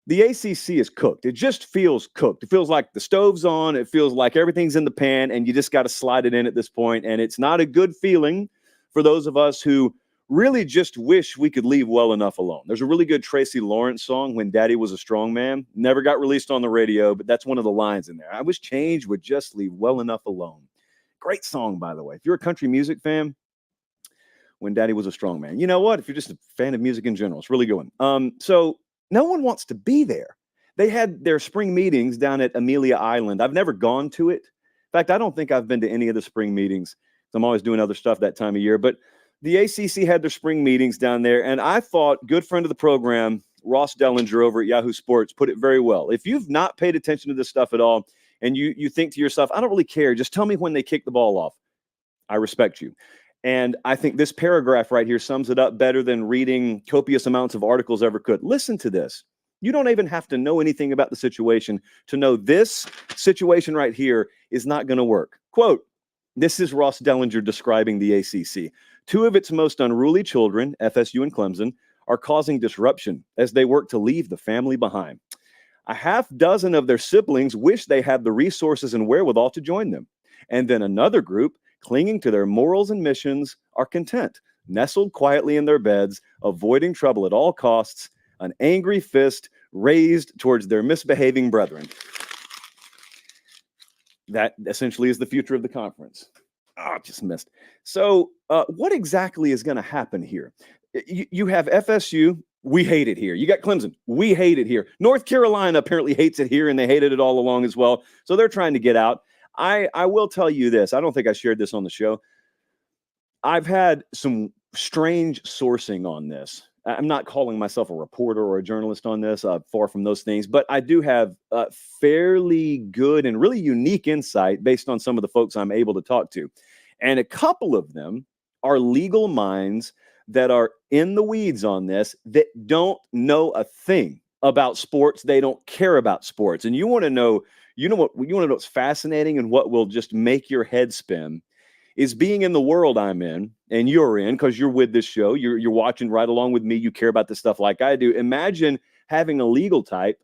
the ACC is cooked. It just feels cooked. It feels like the stove's on. It feels like everything's in the pan, and you just got to slide it in at this point. And it's not a good feeling for those of us who really just wish we could leave well enough alone. There's a really good Tracy Lawrence song, When Daddy Was a Strong Man. Never got released on the radio, but that's one of the lines in there. I wish change would just leave well enough alone. Great song, by the way. If you're a country music fan, When Daddy Was a Strong Man. You know what? If you're just a fan of music in general, it's really good one. So no one wants to be there. They had their spring meetings down at Amelia Island. I've never gone to it. In fact, I don't think I've been to any of the spring meetings. I'm always doing other stuff that time of year. But the ACC had their spring meetings down there, and I thought good friend of the program, Ross Dellinger over at Yahoo Sports, put it very well. If you've not paid attention to this stuff at all, and you think to yourself, I don't really care, just tell me when they kick the ball off. I respect you. And I think this paragraph right here sums it up better than reading copious amounts of articles ever could. Listen to this. You don't even have to know anything about the situation to know this situation right here is not going to work. Quote, this is Ross Dellinger describing the ACC. Two of its most unruly children, FSU and Clemson, are causing disruption as they work to leave the family behind. A half dozen of their siblings wish they had the resources and wherewithal to join them. And then another group, clinging to their morals and missions, are content, nestled quietly in their beds, avoiding trouble at all costs, an angry fist raised towards their misbehaving brethren. That essentially is the future of the conference. Just missed. So what exactly is going to happen here? You have FSU. We hate it here. You got Clemson. We hate it here. North Carolina apparently hates it here, and they hated it all along as well. So they're trying to get out. I will tell you this. I don't think I shared this on the show. I've had some strange sourcing on this. I'm not calling myself a reporter or a journalist on this, far from those things, but I do have fairly good and really unique insight based on some of the folks I'm able to talk to. And a couple of them are legal minds that are in the weeds on this that don't know a thing about sports. They don't care about sports. And you want to know what's fascinating and what will just make your head spin is being in the world I'm in and you're in, because you're with this show, you're watching right along with me. You care about this stuff like I do. Imagine having a legal type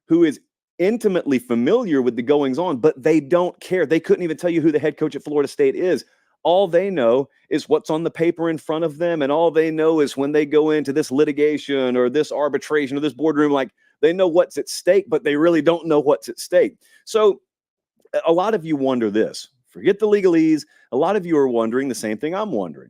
who is intimately familiar with the goings on, but they don't care. They couldn't even tell you who the head coach at Florida State is. All they know is what's on the paper in front of them. And all they know is when they go into this litigation or this arbitration or this boardroom, like they know what's at stake, but they really don't know what's at stake. So a lot of you wonder this. Forget the legalese. A lot of you are wondering the same thing I'm wondering.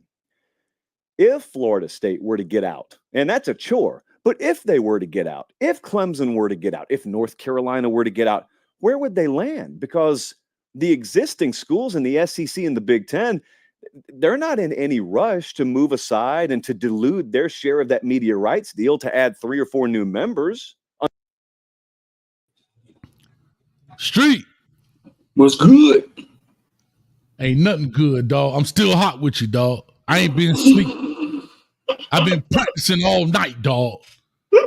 If Florida State were to get out, and that's a chore, but if they were to get out, if Clemson were to get out, if North Carolina were to get out, where would they land? Because the existing schools in the SEC and the Big Ten, they're not in any rush to move aside and to dilute their share of that media rights deal to add 3 or 4 new members. Street. What's good? Ain't nothing good, dog. I'm still hot with you, dog. I ain't been asleep. I've been practicing all night, dog. We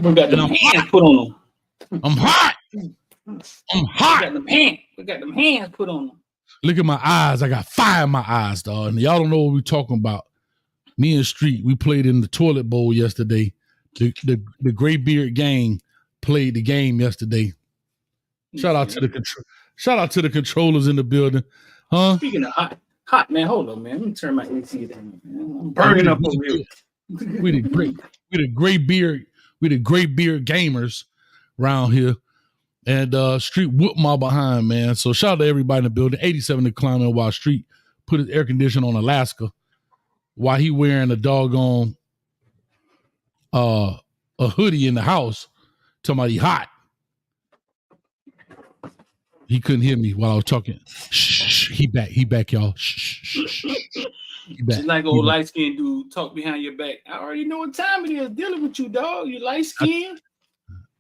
got the hands put on them. I'm hot. I'm hot. We got them hands put on them. Look at my eyes. I got fire in my eyes, dog. And y'all don't know what we're talking about. Me and Street, we played in the toilet bowl yesterday. The Graybeard gang played the game yesterday. Shout out to the controllers in the building. Huh? Speaking of hot man, hold on, man. Let me turn my AC down, man. I'm burning up over here. We the Graybeard gamers around here. And Street whooped my behind, man. So shout out to everybody in the building. 87 to clown while Street put his air conditioner on Alaska while he wearing a doggone a hoodie in the house. Talking about he hot. He couldn't hear me while I was talking. Shh, he back, y'all. Shh. He back. Just like old light skinned dude talk behind your back. I already know what time it is dealing with you, dog. You light skinned.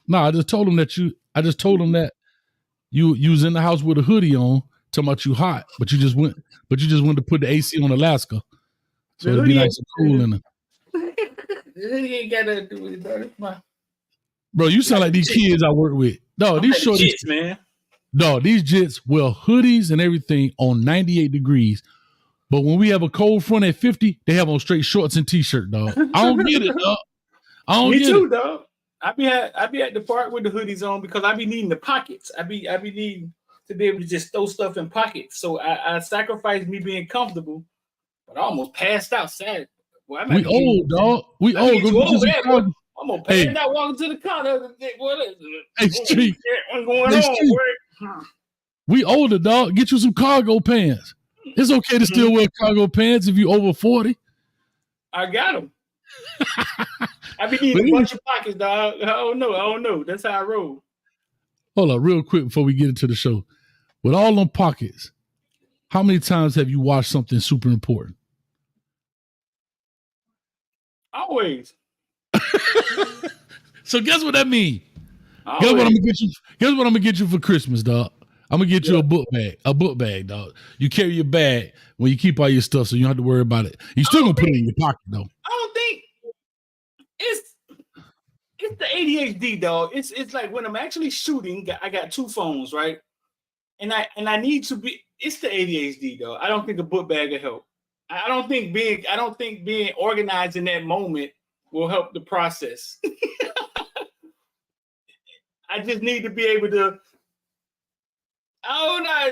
No, I just told him that you was in the house with a hoodie on, talking about you hot, but you just went to put the AC on Alaska. So it'd be nice and cool in the hoodie ain't got nothing to do with it, bro. You sound like these kids I work with. No, these shorties, man. No, these jits wear hoodies and everything on 98 degrees. But when we have a cold front at 50, they have on straight shorts and t-shirt, dog. I don't get it, dog. I don't Me get too, it. dog. I be at the park with the hoodies on because I be needing the pockets. I be needing to be able to just throw stuff in pockets. So I sacrifice me being comfortable, but I almost passed out sad. Boy, We old, dog. We I old. get Go you get you over some there, boy. cargo. I'm gonna Hey. pass out walking to the car the other day. What is Hey, Street. what's going Hey, on? Street. Boy? We older, dog. Get you some cargo pants. It's okay to still wear cargo pants if you over 40. I got them. I be needing a bunch of pockets, dog. I don't know. That's how I roll. Hold up, real quick before we get into the show. With all them pockets, how many times have you watched something super important? Always. So guess what that means? Always. Guess what I'm gonna get you? Guess what I'm gonna get you for Christmas, dog? I'm gonna get you a book bag. A book bag, dog. You carry your bag when you keep all your stuff, so you don't have to worry about it. You still gonna put it in your pocket, though. I don't think it's the ADHD, dog. It's like when I'm actually shooting, I got two phones, right? And I need to be. It's the ADHD, though. I don't think a book bag will help. I don't think being organized in that moment will help the process. I just need to be able to. Oh no!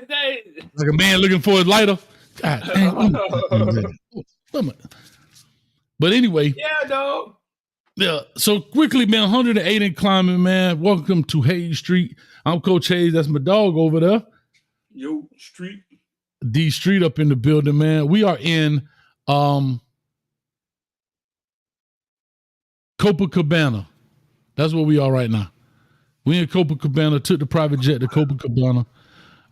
Like a man looking for his lighter. God damn. But anyway. Yeah, dog. Yeah. So quickly, man, 108 in climbing, man. Welcome to Hayes Street. I'm Coach Hayes. That's my dog over there. Yo, Street. D Street up in the building, man. We are in Copacabana. That's where we are right now. We in Copacabana, took the private jet to Copacabana.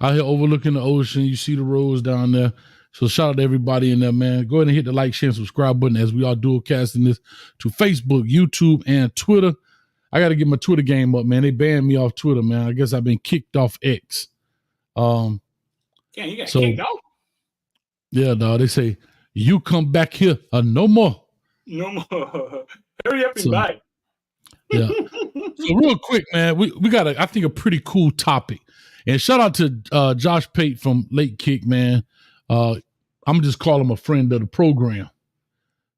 Out here overlooking the ocean. You see the roads down there. So shout out to everybody in there, man. Go ahead and hit the like, share, and subscribe button as we are dual casting this to Facebook, YouTube, and Twitter. I got to get my Twitter game up, man. They banned me off Twitter, man. I guess I've been kicked off X. You got kicked off? Yeah, dog. They say, you come back here no more. No more. Hurry up and buy. Yeah. So real quick, man, we got, I think, a pretty cool topic. And shout out to Josh Pate from Late Kick, man. I'm just call him a friend of the program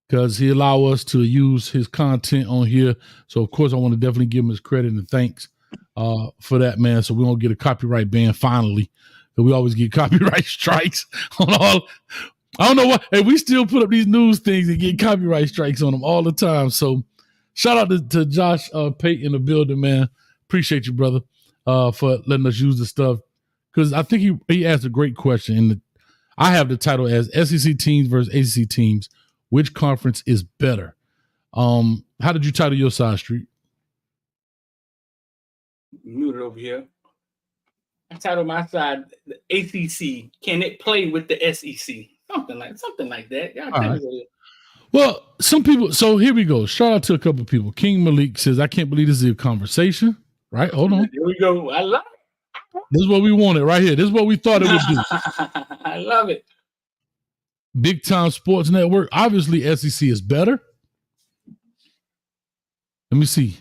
because he allow us to use his content on here. So, of course, I want to definitely give him his credit and thanks for that, man. So we won't get a copyright ban finally. Because we always get copyright strikes on all. I don't know why. Hey, we still put up these news things and get copyright strikes on them all the time. So shout out to Josh Pate in the building, man. Appreciate you, brother, for letting us use the stuff. Because I think he asked a great question. And I have the title as SEC teams versus ACC teams. Which conference is better? How did you title your side, Street? Muted over here. I titled my side the ACC. Can it play with the SEC? Something like that. Y'all tell me what it is. Well, some people. So here we go. Shout out to a couple of people. King Malik says, "I can't believe this is a conversation." Right? Hold on. Here we go. I love it. This is what we wanted right here. This is what we thought it would do. I love it. Big Time Sports Network. Obviously, SEC is better. Let me see.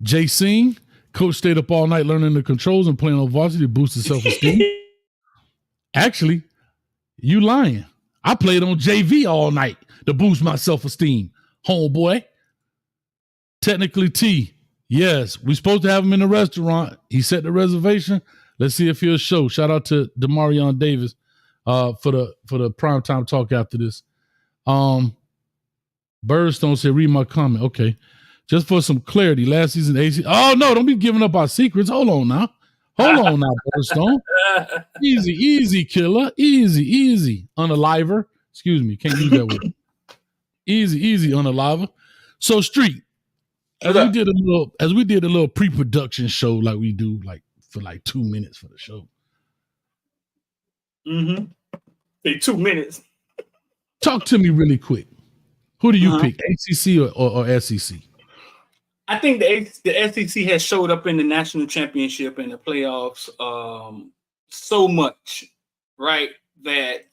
Jay Singh, coach stayed up all night learning the controls and playing on varsity to boost his self-esteem. Actually, you lying. I played on JV all night to boost my self-esteem. Homeboy. Technically T. Yes, we're supposed to have him in the restaurant. He set the reservation. Let's see if he'll show. Shout out to Demarion Davis for the primetime talk after this. Birdstone said, read my comment. Okay. Just for some clarity, last season AC. Oh no, don't be giving up our secrets. Hold on now, Birdstone. Easy, killer. Easy. Unaliver. Excuse me, can't use that word. Easy, unaliver. So Street, as we did a little pre-production show like we do, like for like 2 minutes for the show. Mm-hmm. Say 2 minutes. Talk to me really quick. Who do you pick, ACC or SEC? I think the SEC has showed up in the national championship and the playoffs so much, right? That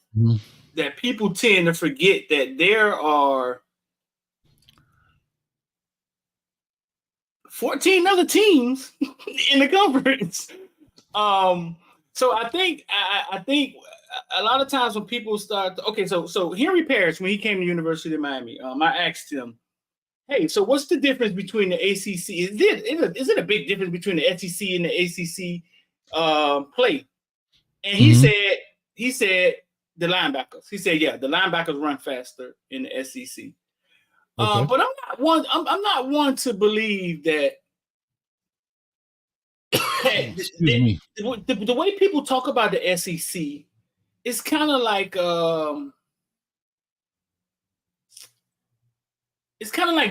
people tend to forget that there are 14 other teams in the conference. So I think a lot of times when people start, so Henry Parrish, when he came to the University of Miami, I asked him, Hey, so what's the difference between the ACC? Is it a big difference between the SEC and the ACC play? And he said the linebackers. He said, yeah, the linebackers run faster in the SEC. Okay. But I'm not one to believe that. Excuse me. The way people talk about the SEC, it's kind of like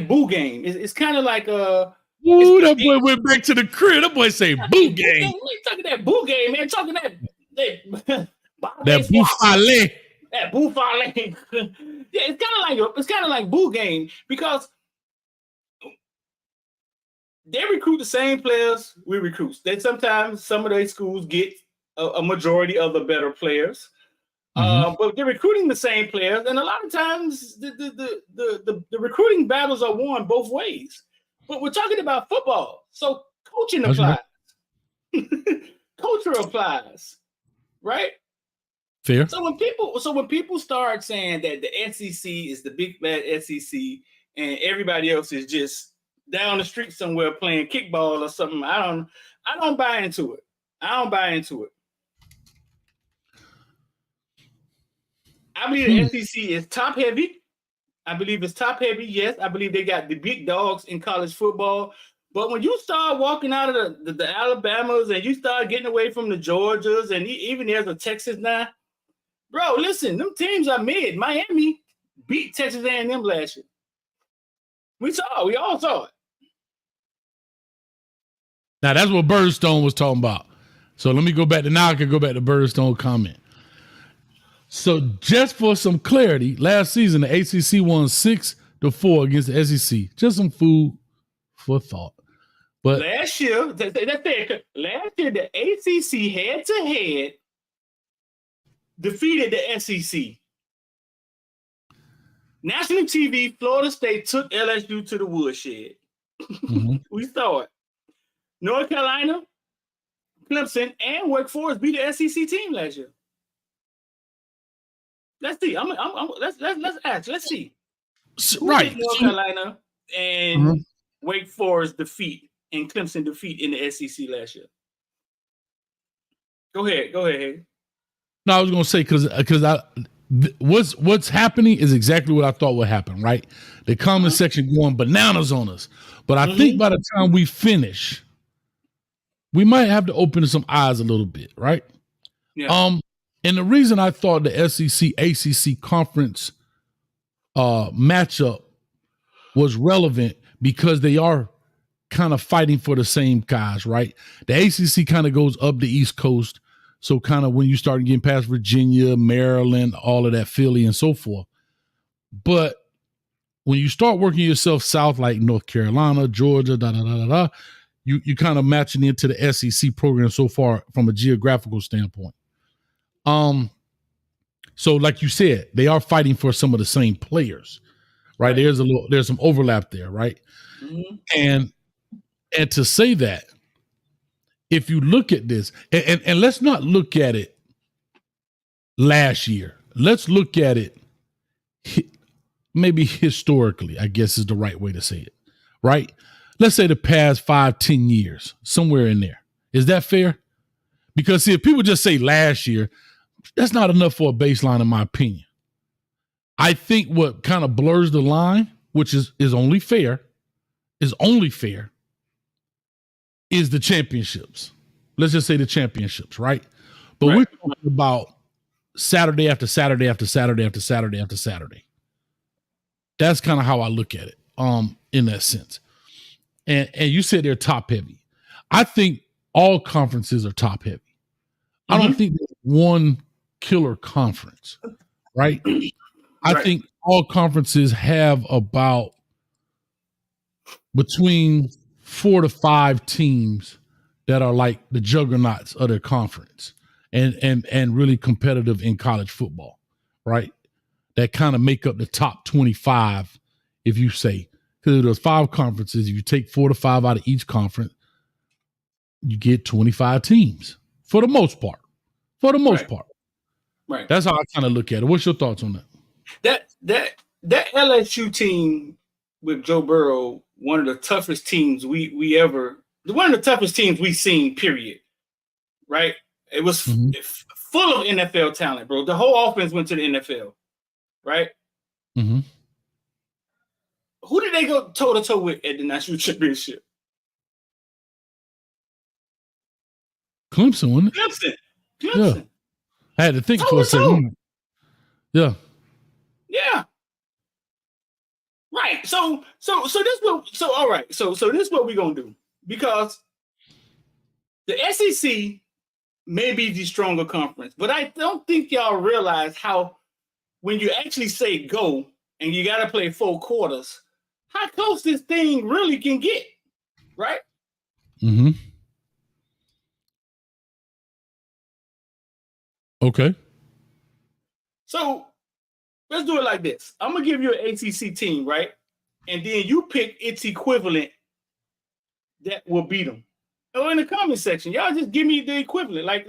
boo game. It's kind of like Ooh, that boy went back to the crib. That boy say boo game. Talking that boo game, man. Talking that boo fale. That boo fale. Yeah, it's kind of like boo game because they recruit the same players we recruit. Sometimes some of those schools get a majority of the better players. But they're recruiting the same players, and a lot of times the recruiting battles are won both ways. But we're talking about football, so coaching applies. Culture applies, right? Fair. So when people start saying that the SEC is the big bad SEC and everybody else is just down the street somewhere playing kickball or something, I don't buy into it. I believe the SEC is top heavy. I believe it's top heavy. Yes, I believe they got the big dogs in college football. But when you start walking out of the Alabamas and you start getting away from the Georgias and even there's a Texas now, bro, listen, them teams are mid. Miami beat Texas A&M last year. We all saw it. Now that's what Birdstone was talking about. So let me go back to now. I can go back to Birdstone comment. So just for some clarity, last season the ACC won 6-4 against the SEC. Just some food for thought. But last year, the ACC head-to-head defeated the SEC. National TV, Florida State took LSU to the woodshed. We saw it. North Carolina, Clemson, and Wake Forest beat the SEC team last year. Let's see. Let's ask. Let's see. Right. North Carolina and Wake Forest defeat and Clemson defeat in the SEC last year. Go ahead. No, I was gonna say because what's happening is exactly what I thought would happen. Right, the comment section going bananas on us. But I think by the time we finish, we might have to open some eyes a little bit. Right. Yeah. And the reason I thought the SEC ACC conference matchup was relevant because they are kind of fighting for the same guys, right? The ACC kind of goes up the East Coast. So kind of when you start getting past Virginia, Maryland, all of that, Philly and so forth. But when you start working yourself south, like North Carolina, Georgia, you kind of matching into the SEC program so far from a geographical standpoint. So like you said, they are fighting for some of the same players, right? There's some overlap there, right? And to say that, if you look at this, and let's not look at it last year, let's look at it maybe historically, I guess is the right way to say it, right? Let's say the past 5-10 years, somewhere in there. Is that fair? Because see, if people just say last year, that's not enough for a baseline, in my opinion. I think what kind of blurs the line, which is only fair, is the championships. Let's just say the championships, right? But we're talking about Saturday after Saturday after Saturday after Saturday after Saturday. That's kind of how I look at it, in that sense. And you said they're top heavy. I think all conferences are top heavy. I don't think there's one killer conference, right? I think all conferences have about between 4 to 5 teams that are like the juggernauts of their conference and really competitive in college football, right? That kind of make up the top 25, if you say, because there's 5 conferences. If you take 4 to 5 out of each conference, you get 25 teams for the most part. Right. That's how I kind of look at it. What's your thoughts on that? That LSU team with Joe Burrow, one of the toughest teams one of the toughest teams we've seen, period. Right? It was full of NFL talent, bro. The whole offense went to the NFL, right? Mm-hmm. Who did they go toe-to-toe with at the national championship? Clemson, wasn't it? Clemson. Yeah. I had to think for a second. Yeah. Yeah. Right. So all right. So this is what we're gonna do, because the SEC may be the stronger conference, but I don't think y'all realize how, when you actually say go and you got to play 4 quarters, how close this thing really can get, right? Mm-hmm. Okay. So let's do it like this. I'm going to give you an ACC team, right? And then you pick its equivalent that will beat them. Or in the comment section, y'all just give me the equivalent, like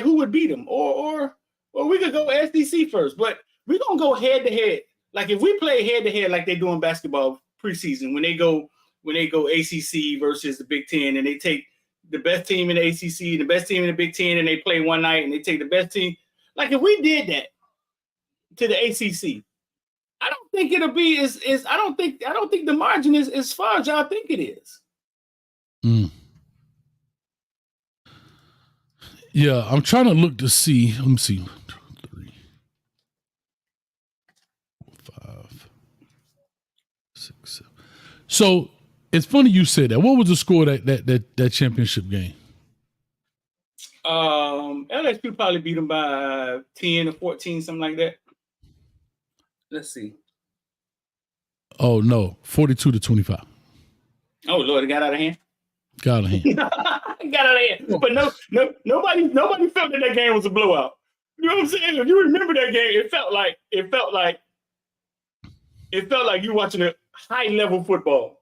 who would beat them, or we could go SEC first, but we're gonna go head to head. Like if we play head to head, like they do in basketball preseason, when they go ACC versus the Big Ten, and they take the best team in the ACC, the best team in the Big Ten, and they play one night, and they take the best team. Like if we did that to the ACC, I don't think it'll be I don't think the margin is as far as y'all think it is. Yeah, I'm trying to look to see. Let me see. 1, 2, 3, 4, 5, 6, 7. So it's funny you said that. What was the score that championship game? LSU probably beat them by 10 or 14, something like that. Let's see. Oh no, 42-25. Oh Lord, it got out of hand. Got out of hand. Got out of hand. But nobody felt that game was a blowout. You know what I'm saying? If you remember that game, it felt like you watching a high level football.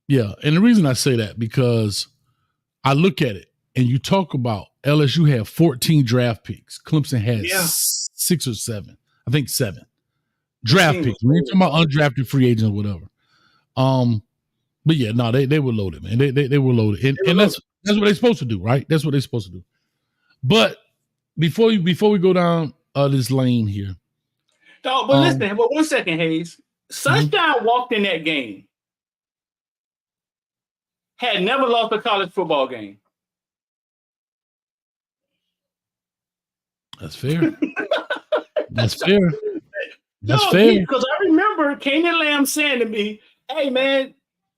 Yeah, and the reason I say that, because I look at it and you talk about LSU had 14 draft picks. Clemson had 6 or 7. I think 7 draft picks. We ain't talking about undrafted free agents or whatever. But yeah, no, they were loaded, man. They were loaded, and that's what they're supposed to do, right? That's what they're supposed to do. But before we go down this lane here, but listen, but 1 second, Hayes. Sunshine walked in that game, had never lost a college football game. That's fair. That's fair. That's fair. Because I remember Kane Lamb saying to me, "Hey, man,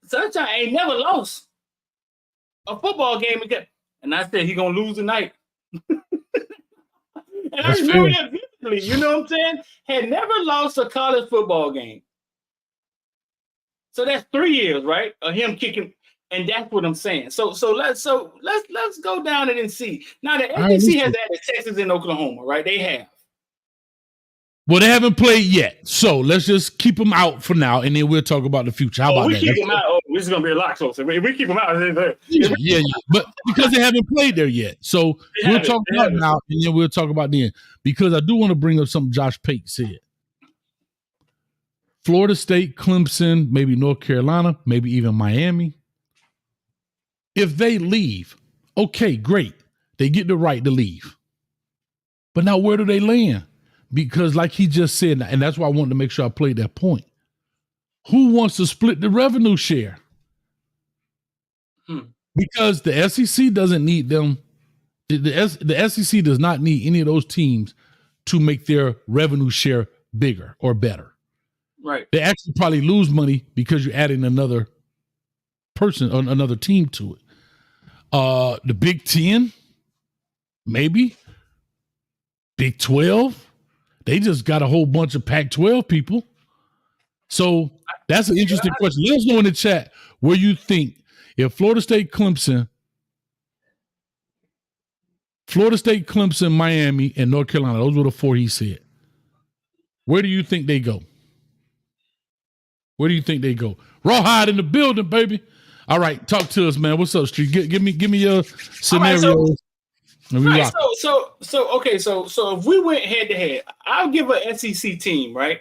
Sunshine ain't never lost a football game again." And I said, he going to lose tonight. And that's I remember that vividly. You know what I'm saying? Had never lost a college football game. So that's 3 years, right? Of him kicking. And that's what I'm saying. So let's go down it and see. Now the SEC has added Texas and Oklahoma, right? They have. Well, they haven't played yet, so let's just keep them out for now, and then we'll talk about the future. How about that? Keep them out. Oh, this is gonna be a lot closer. If we keep them out, yeah. But because they haven't played there yet, so we'll talk about now, and then we'll talk about then. Because I do want to bring up something Josh Pate said. Florida State, Clemson, maybe North Carolina, maybe even Miami. If they leave, okay, great. They get the right to leave. But now where do they land? Because like he just said, and that's why I wanted to make sure I played that point. Who wants to split the revenue share? Because the SEC doesn't need them. The SEC does not need any of those teams to make their revenue share bigger or better. Right. They actually probably lose money because you're adding another person or another team to it. The Big 10, maybe. Big 12. They just got a whole bunch of Pac-12 people. So that's an interesting question. Let us know in the chat where you think if Florida State, Clemson, Miami, and North Carolina, those were the 4 he said. Where do you think they go? Where do you think they go? Rawhide in the building, baby. All right, talk to us, man. What's up, Street? Give me your scenario. Right, so if we went head to head, I'll give an SEC team, right?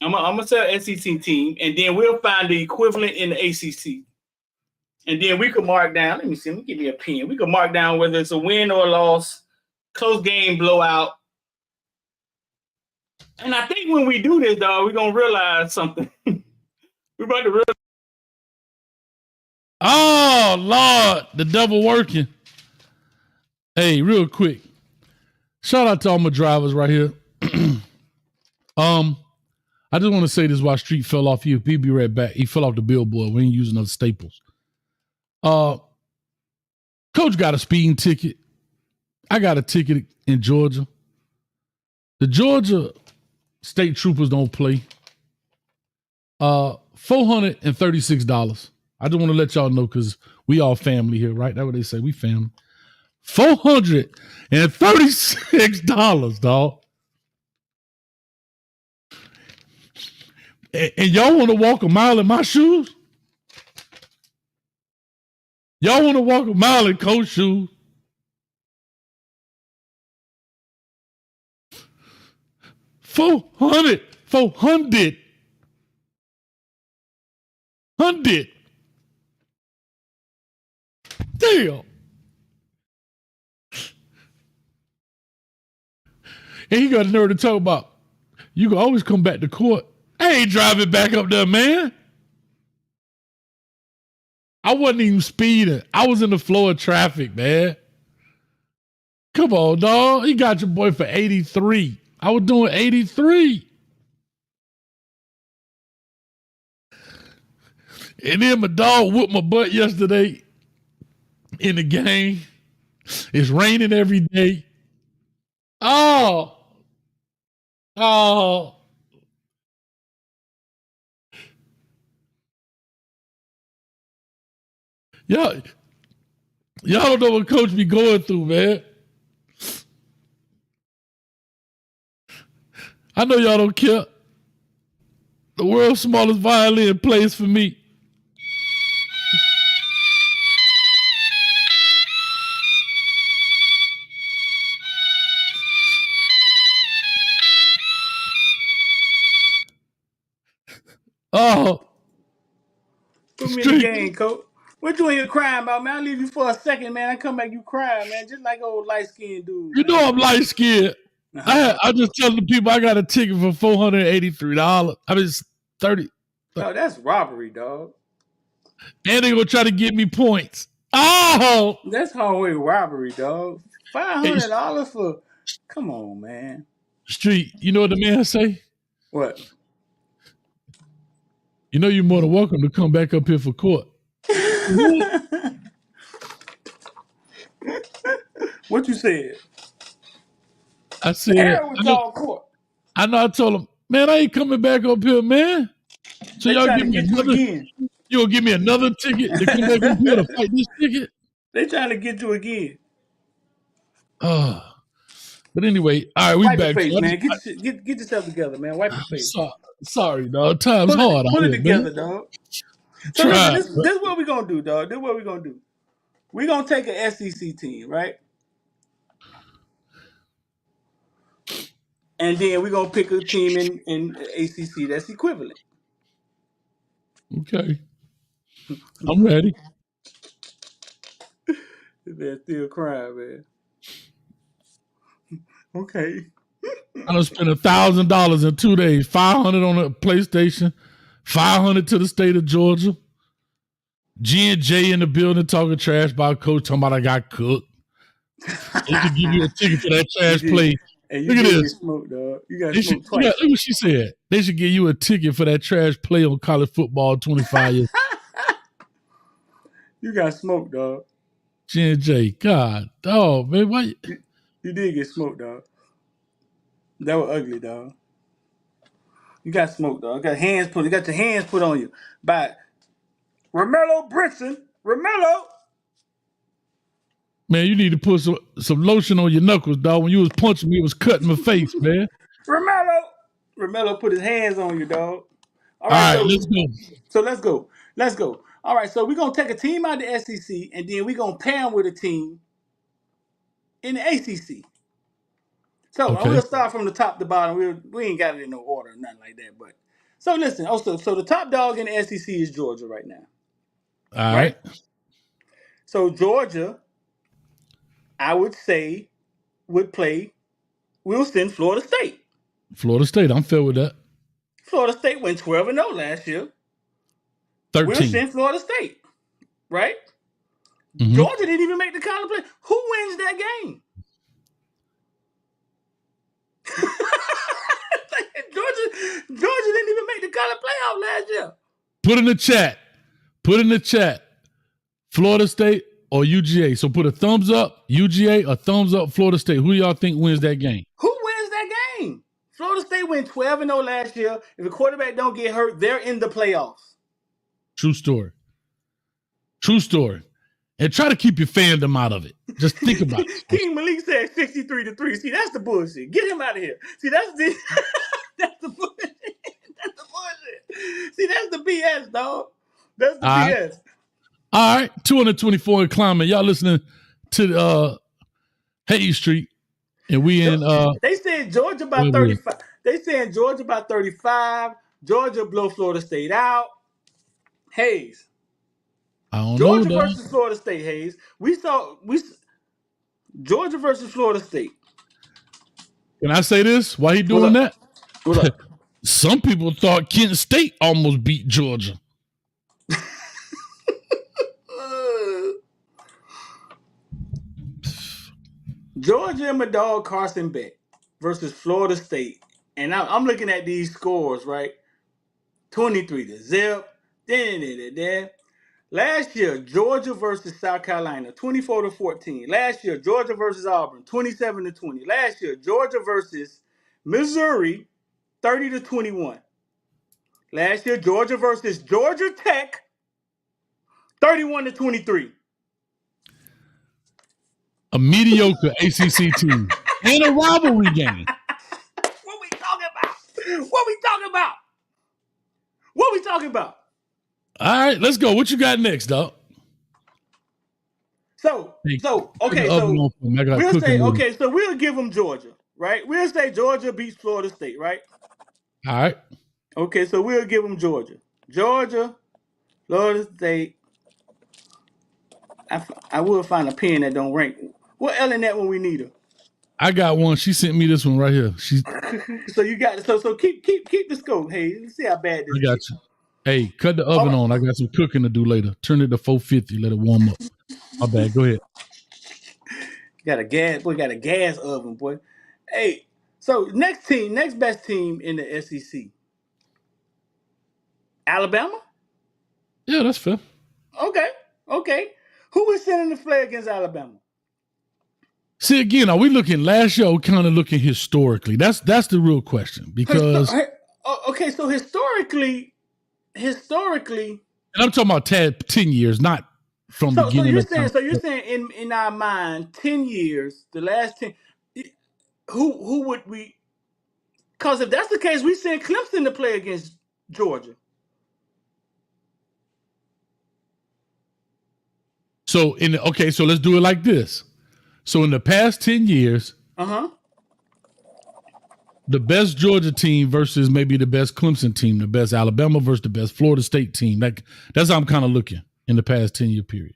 I'm gonna say SEC team, and then we'll find the equivalent in the ACC. And then we could mark down. Let me see. Let me give me a pen. We could mark down whether it's a win or a loss, close game, blowout. And I think when we do this, dog, we're gonna realize something. We're about to realize. Oh Lord, the devil working. Hey, real quick. Shout out to all my drivers right here. I just want to say this while Street fell off here. He'll be right back. He fell off the billboard. We ain't using those staples. Coach got a speeding ticket. I got a ticket in Georgia. The Georgia state troopers don't play. $436. I just want to let y'all know because we all family here, right? That's what they say. We family. $436, dog. And y'all want to walk a mile in my shoes? Y'all want to walk a mile in Coach's shoes? $400. Damn. And he got the nerve to talk about, you can always come back to court. I ain't driving back up there, man. I wasn't even speeding. I was in the flow of traffic, man. Come on, dog. He got your boy for 83. I was doing 83. And then my dog whooped my butt yesterday in the game. It's raining every day. Oh. Y'all don't know what Coach be going through, man. I know y'all don't care. The world's smallest violin plays for me. Oh. Put me in the game, Coach. What you in here crying about, man? I'll leave you for a second, man. I come back, you crying, man. Just like old light-skinned dude. You know I'm light-skinned. I just telling the people I got a ticket for $483. I mean, it's 30. No, that's robbery, dog. And they gonna try to get me points. Oh, that's hallway robbery, dog. $500 for. Come on, man. Street. You know what the man say? What? You know you're more than welcome to come back up here for court. What you said? I said. Court. I know. I told him, man, I ain't coming back up here, man. So they y'all give me another. You gonna give me another ticket to come back up here to fight this ticket? They trying to get you again. But anyway, all right, we Wipe back. Your face, man. Get yourself together, man. Wipe your face. Sorry, dog. Time's hard. Put it together, dog. So listen, this is what we're gonna do, dog. This is what we're gonna do. We're gonna take an SEC team, right? And then we're gonna pick a team in ACC that's equivalent. Okay. I'm ready. Man, still crying, man. Okay. I done spent $1,000 in 2 days. $500 on the PlayStation, $500 to the state of Georgia. G&J in the building talking trash about Coach, talking about I got cooked. They should give you a ticket for that trash play. And look at this. Smoked, dog. You got smoked twice. Look what she said. They should give you a ticket for that trash play on college football 25 years. You got smoked, dog. G&J, God, dog, man, why? You did get smoked, dog. That was ugly, dog. You got smoked, dog. You got your hands put on you by Romello Brinson. Romello. Man, you need to put some lotion on your knuckles, dog. When you was punching me, it was cutting my face, man. Romello put his hands on you, dog. All right, let's go. So let's go. All right, so we're going to take a team out of the SEC, and then we're going to pair them with a team in the ACC. So we'll start from the top to bottom. We ain't got it in no order or nothing like that, but So listen. Also, so the top dog in the SEC is Georgia right now. All Right? right. So Georgia, I would say, would play Wilson, Florida State. Florida State. I'm fair with that. Florida State went 12-0 last year. 13. Wilson, Florida State. Right? Mhm. Georgia didn't even make the college play. Who wins that game? Georgia didn't even make the college playoff last year. Put in the chat. Florida State or UGA. So put a thumbs up, UGA, a thumbs up, Florida State. Who y'all think wins that game? Who wins that game? Florida State went 12-0 last year. If the quarterback don't get hurt, they're in the playoffs. True story. And try to keep your fandom out of it. Just think about it. King Malik said 63-3. See, that's the bullshit. Get him out of here. See, that's the that's the bullshit. That's the bullshit. See, that's the BS, dog. That's the BS. All right, 224 and climbing. Y'all listening to Hayes Street, and we in. They said Georgia about 35. They saying Georgia about 35. Georgia blow Florida State out. Hayes. I don't Georgia know. versus Florida State. Hayes. We Georgia versus Florida State. Can I say this? Why he doing that? What's up? Some people thought Kent State almost beat Georgia. Georgia and my dog Carson Beck versus Florida State. And I'm looking at these scores, right? 23-0. Last year, Georgia versus South Carolina, 24-14. Last year, Georgia versus Auburn, 27-20. Last year, Georgia versus Missouri, 30-21. Last year, Georgia versus Georgia Tech, 31-23. A mediocre ACC team and a rivalry game. What we talking about? What we talking about? All right, let's go. What you got next, dog? So we'll give them Georgia, right? We'll say Georgia beats Florida State, right? All right. Okay, so we'll give them Georgia. Georgia, Florida State. I will find a pen that don't rank. What Ellen that when we need her? I got one. She sent me this one right here. So you got so keep the scope. Hey, let's see how bad this is. I got you. Hey, cut the oven on. I got some cooking to do later. Turn it to 450. Let it warm up. My bad. Go ahead. Got a gas oven, boy. Hey, so next best team in the SEC. Alabama? Yeah, that's fair. Okay. Who is sending the flag against Alabama? See, again, are we looking last year or kind of looking historically? That's the real question. Because okay, so historically, and I'm talking about 10 years, not from beginning. So you're saying in our mind, 10 years, the last 10, who would we? Because if that's the case, we send Clemson to play against Georgia. So so let's do it like this. So in the past 10 years, the best Georgia team versus maybe the best Clemson team, the best Alabama versus the best Florida State team. That's how I'm kind of looking in the past 10-year period.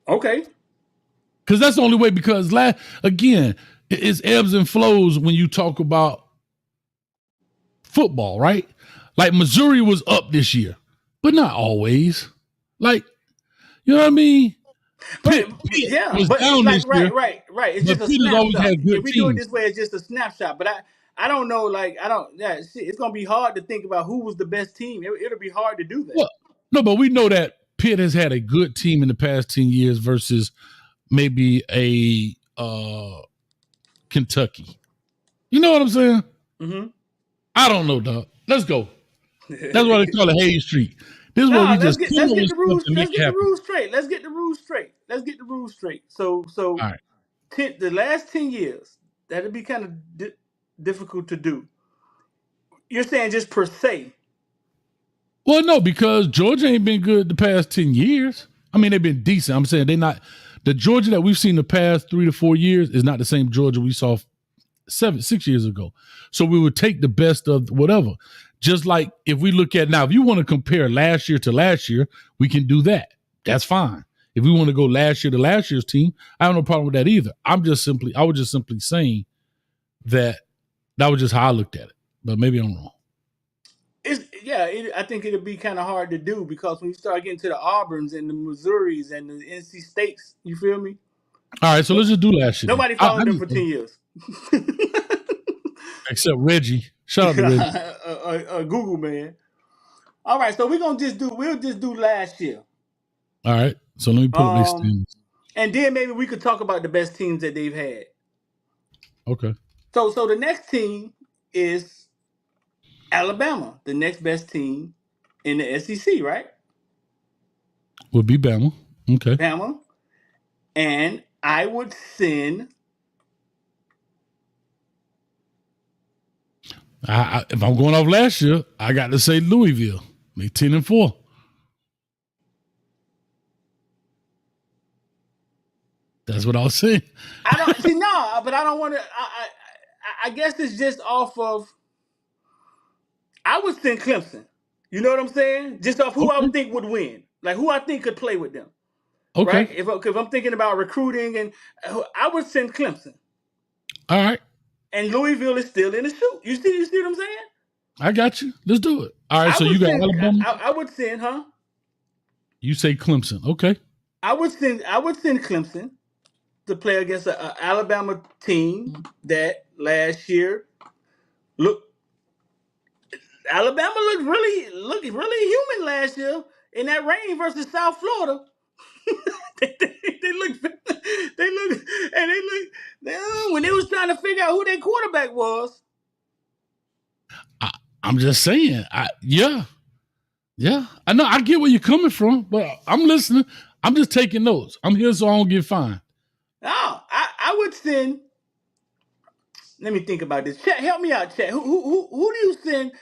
Okay. Because that's the only way, because again, it's ebbs and flows when you talk about football, right? Like Missouri was up this year, but not always. Like, you know what I mean? Pitt was down this year. Right. It's just a snapshot. If we do it this way, it's just a snapshot. But I don't know. It's gonna be hard to think about who was the best team. It'll be hard to do that. Well, no, but we know that Pitt has had a good team in the past 10 years versus maybe a Kentucky. You know what I'm saying? Mm-hmm. I don't know, dog. Let's go. That's why they call it Hayes Street. This is what we let's get the rules straight. So all right. The last 10 years, that'd be kind of difficult to do. You're saying just per se? Well, no, because Georgia ain't been good the past 10 years. I mean, they've been decent. I'm saying they're not. The Georgia that we've seen the past 3 to 4 years is not the same Georgia we saw 6 years ago. So we would take the best of whatever. Just like if we look at now, if you want to compare last year to last year, we can do that. That's fine. If we want to go last year to last year's team, I have no problem with that either. I was just simply saying that was just how I looked at it. But maybe I'm wrong. I think it'll be kind of hard to do because when you start getting to the Auburns and the Missouris and the NC States, you feel me? All right, so let's just do last year. Nobody followed them for 10 years. Except Reggie. Shout out to Reggie. Google man. All right, so we'll just do last year. All right. So let me pull up these teams. And then maybe we could talk about the best teams that they've had. Okay. So the next team is Alabama, the next best team in the SEC, right? Would be Bama. Okay. Bama. And I would send if I'm going off last year, I got to say Louisville. They 10-4. That's what I was saying. I don't see but I don't want to. I guess it's just off of. I would send Clemson. You know what I'm saying? Just off who I would think would win, like who I think could play with them. Okay. Right? If I'm thinking about recruiting, and I would send Clemson. All right. And Louisville is still in the shoot. You see what I'm saying? I got you. Let's do it. All right. So you got Alabama. I would send, huh? You say Clemson. Okay. I would send Clemson to play against an Alabama team that last year Alabama looked really human last year in that rain versus South Florida. When they was trying to figure out who their quarterback was. I'm just saying, yeah. I know I get where you're coming from, but I'm listening. I'm just taking notes. I'm here so I don't get fined. No, I would send. Let me think about this. Chat, help me out, Chat. Who do you send?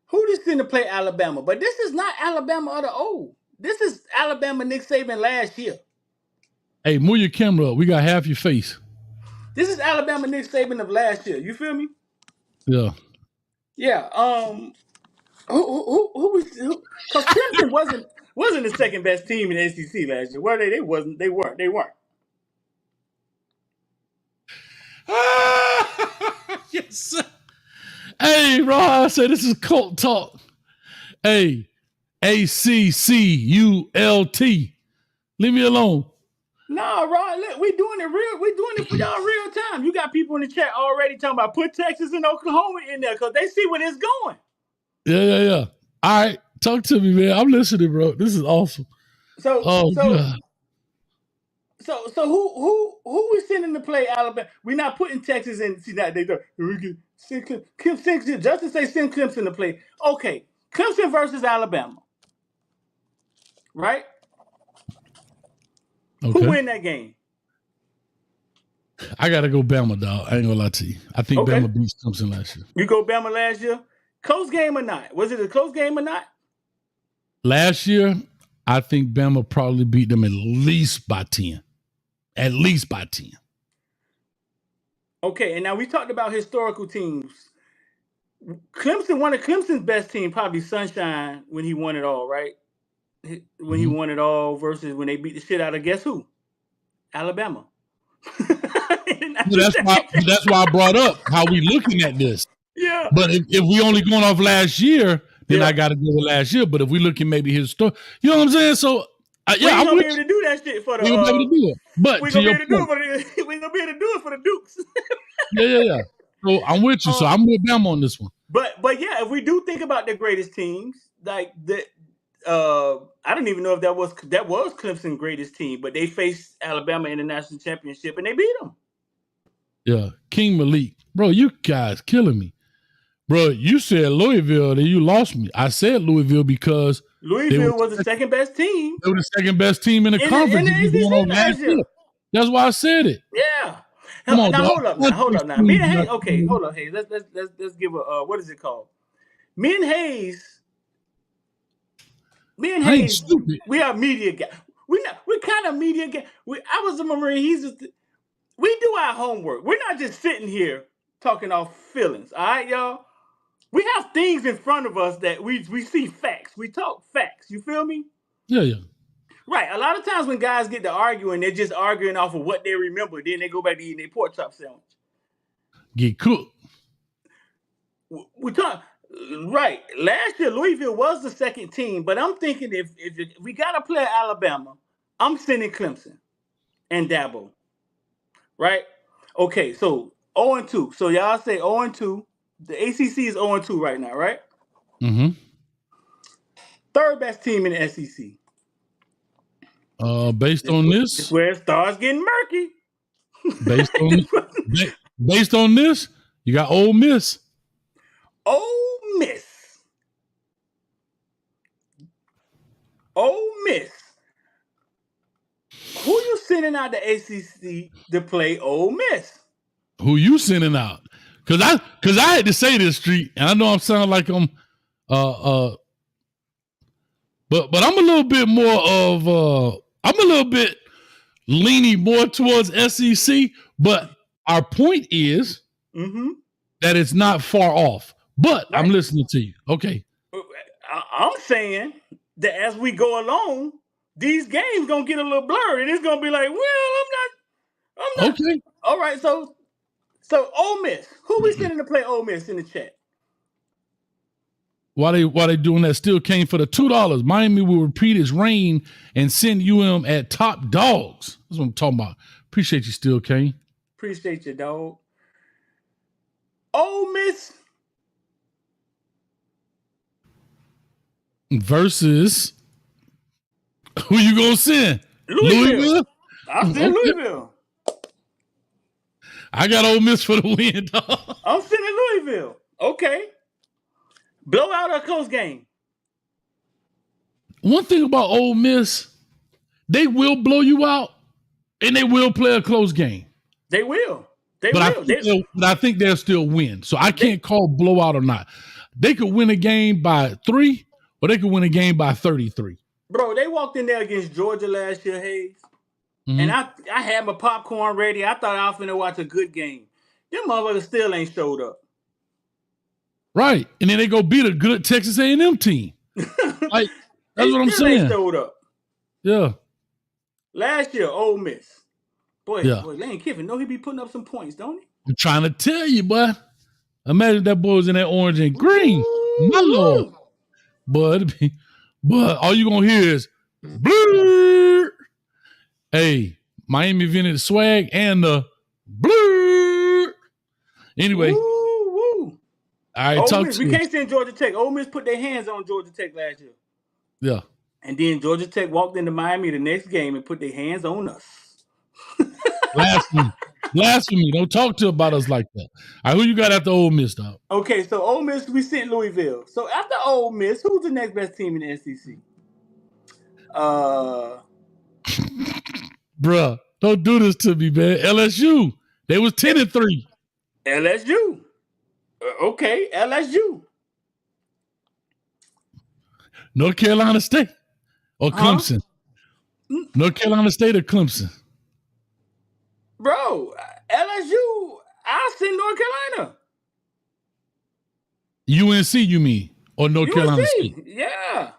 Who do you send to play Alabama? But this is not Alabama of the old. This is Alabama Nick Saban last year. Hey, move your camera up. We got half your face. This is Alabama Nick Saban of last year. You feel me? Yeah. Yeah. Who was? Because Clemson wasn't the second best team in the SEC last year. Were they? They wasn't. They weren't. Yes, sir. Hey, Ron, I say this is cult talk. Hey, ACCULT. Leave me alone. No, Ron, look, we doing it for y'all real time. You got people in the chat already talking about put Texas and Oklahoma in there because they see where it's going. Yeah. All right, talk to me, man. I'm listening, bro. This is awesome. So who we sending to play Alabama? We're not putting Texas in. See that they do. Justin say send Clemson to play. Okay, Clemson versus Alabama, right? Okay. Who win that game? I gotta go Bama, dog. I ain't gonna lie to you. I think Bama beat Clemson last year. You go Bama last year? Close game or not? Was it a close game or not? Last year, I think Bama probably beat them at least by 10. At least by 10. Okay, and now we talked about historical teams. Clemson, one of Clemson's best team, probably Sunshine when he won it all, right? When he won it all versus when they beat the shit out of guess who? Alabama. That's why I brought up how we looking at this. Yeah. But if we only going off last year, then I got to go with last year. But if we looking maybe his story, you know what I'm saying? So we ain't gonna be able to do that shit for the. We gonna be able to do it. But we ain't gonna be able to do it for the Dukes. Yeah. So I'm with you. So I'm with Bama on this one. But yeah, if we do think about the greatest teams, like the. I don't even know if that was Clemson's greatest team, but they faced Alabama in the national championship and they beat them. Yeah, King Malik, bro, you guys killing me, bro. You said Louisville, then you lost me. I said Louisville because Louisville was the second best team. They were the second best team in the conference. In the ACC last year. That's why I said it. Yeah. Come on, now hold up now. Me and Hayes. Okay, hold on, Hayes. Let's give a what is it called? Me and Hayes, we are media guys. We're kind of media guys. I was a Marine. We do our homework. We're not just sitting here talking off feelings. All right, y'all. we have things in front of us that we see facts. We talk facts. You feel me? Yeah. Right. A lot of times when guys get to arguing, they're just arguing off of what they remember. Then they go back to eating their pork chop sandwich. Get cooked. We talk right. Last year, Louisville was the second team, but I'm thinking if we got to play Alabama, I'm sending Clemson and Dabo. Right? Okay, so 0-2. So y'all say 0-2. The ACC is 0-2 right now, right? Mm-hmm. Third best team in the SEC. Based on This this, is where it starts getting murky. based on this, you got Ole Miss. Ole Miss. Ole Miss. Who you sending out the ACC to play Ole Miss? Who you sending out? Cause I had to say this, Street, and I know I'm sounding like I'm but I'm a little bit more of I'm a little bit leaning more towards SEC, but our point is that it's not far off. But right. I'm listening to you. Okay. I'm saying that as we go along, these games gonna get a little blurry, and it's gonna be like, well, I'm not. Okay. All right, so Ole Miss. Who we sending to play Ole Miss in the chat? While they doing that, still came for the $2. Miami will repeat its reign and send UM at top dogs. That's what I'm talking about. Appreciate you, Still Kane. Appreciate you, dog. Ole Miss versus who you gonna send? Louisville. I send Louisville. I got Ole Miss for the win, dog. I'm sending Louisville. Okay. Blowout or close game? One thing about Ole Miss, they will blow you out, and they will play a close game. They will. I think they'll still win. So I can't call blowout or not. They could win a game by 3, or they could win a game by 33. Bro, they walked in there against Georgia last year, Hayes. Mm-hmm. And I had my popcorn ready. I thought I was finna watch a good game. Them motherfuckers still ain't showed up. Right. And then they go beat a good Texas A&M team. Like, that's what I'm saying. Ain't showed up. Yeah. Last year, Ole Miss. Boy, Lane Kiffin, he be putting up some points, don't he? I'm trying to tell you, boy. Imagine that boy was in that orange and green. My Lord. But all you gonna hear is blue. Hey, Miami invented the swag and the blue. Anyway. Woo. All right, we can't send Georgia Tech. Ole Miss put their hands on Georgia Tech last year. Yeah. And then Georgia Tech walked into Miami the next game and put their hands on us. Blasphemy. Don't talk about us like that. All right, who you got after Ole Miss, dog? Okay, so Ole Miss, we sent Louisville. So after Ole Miss, who's the next best team in the SEC? Bruh, don't do this to me, man. LSU. They was 10-3. LSU. Okay, LSU. North Carolina State or Clemson? North Carolina State or Clemson? Bro, LSU, I'll send North Carolina. UNC, you mean? Or North Carolina State? Yeah.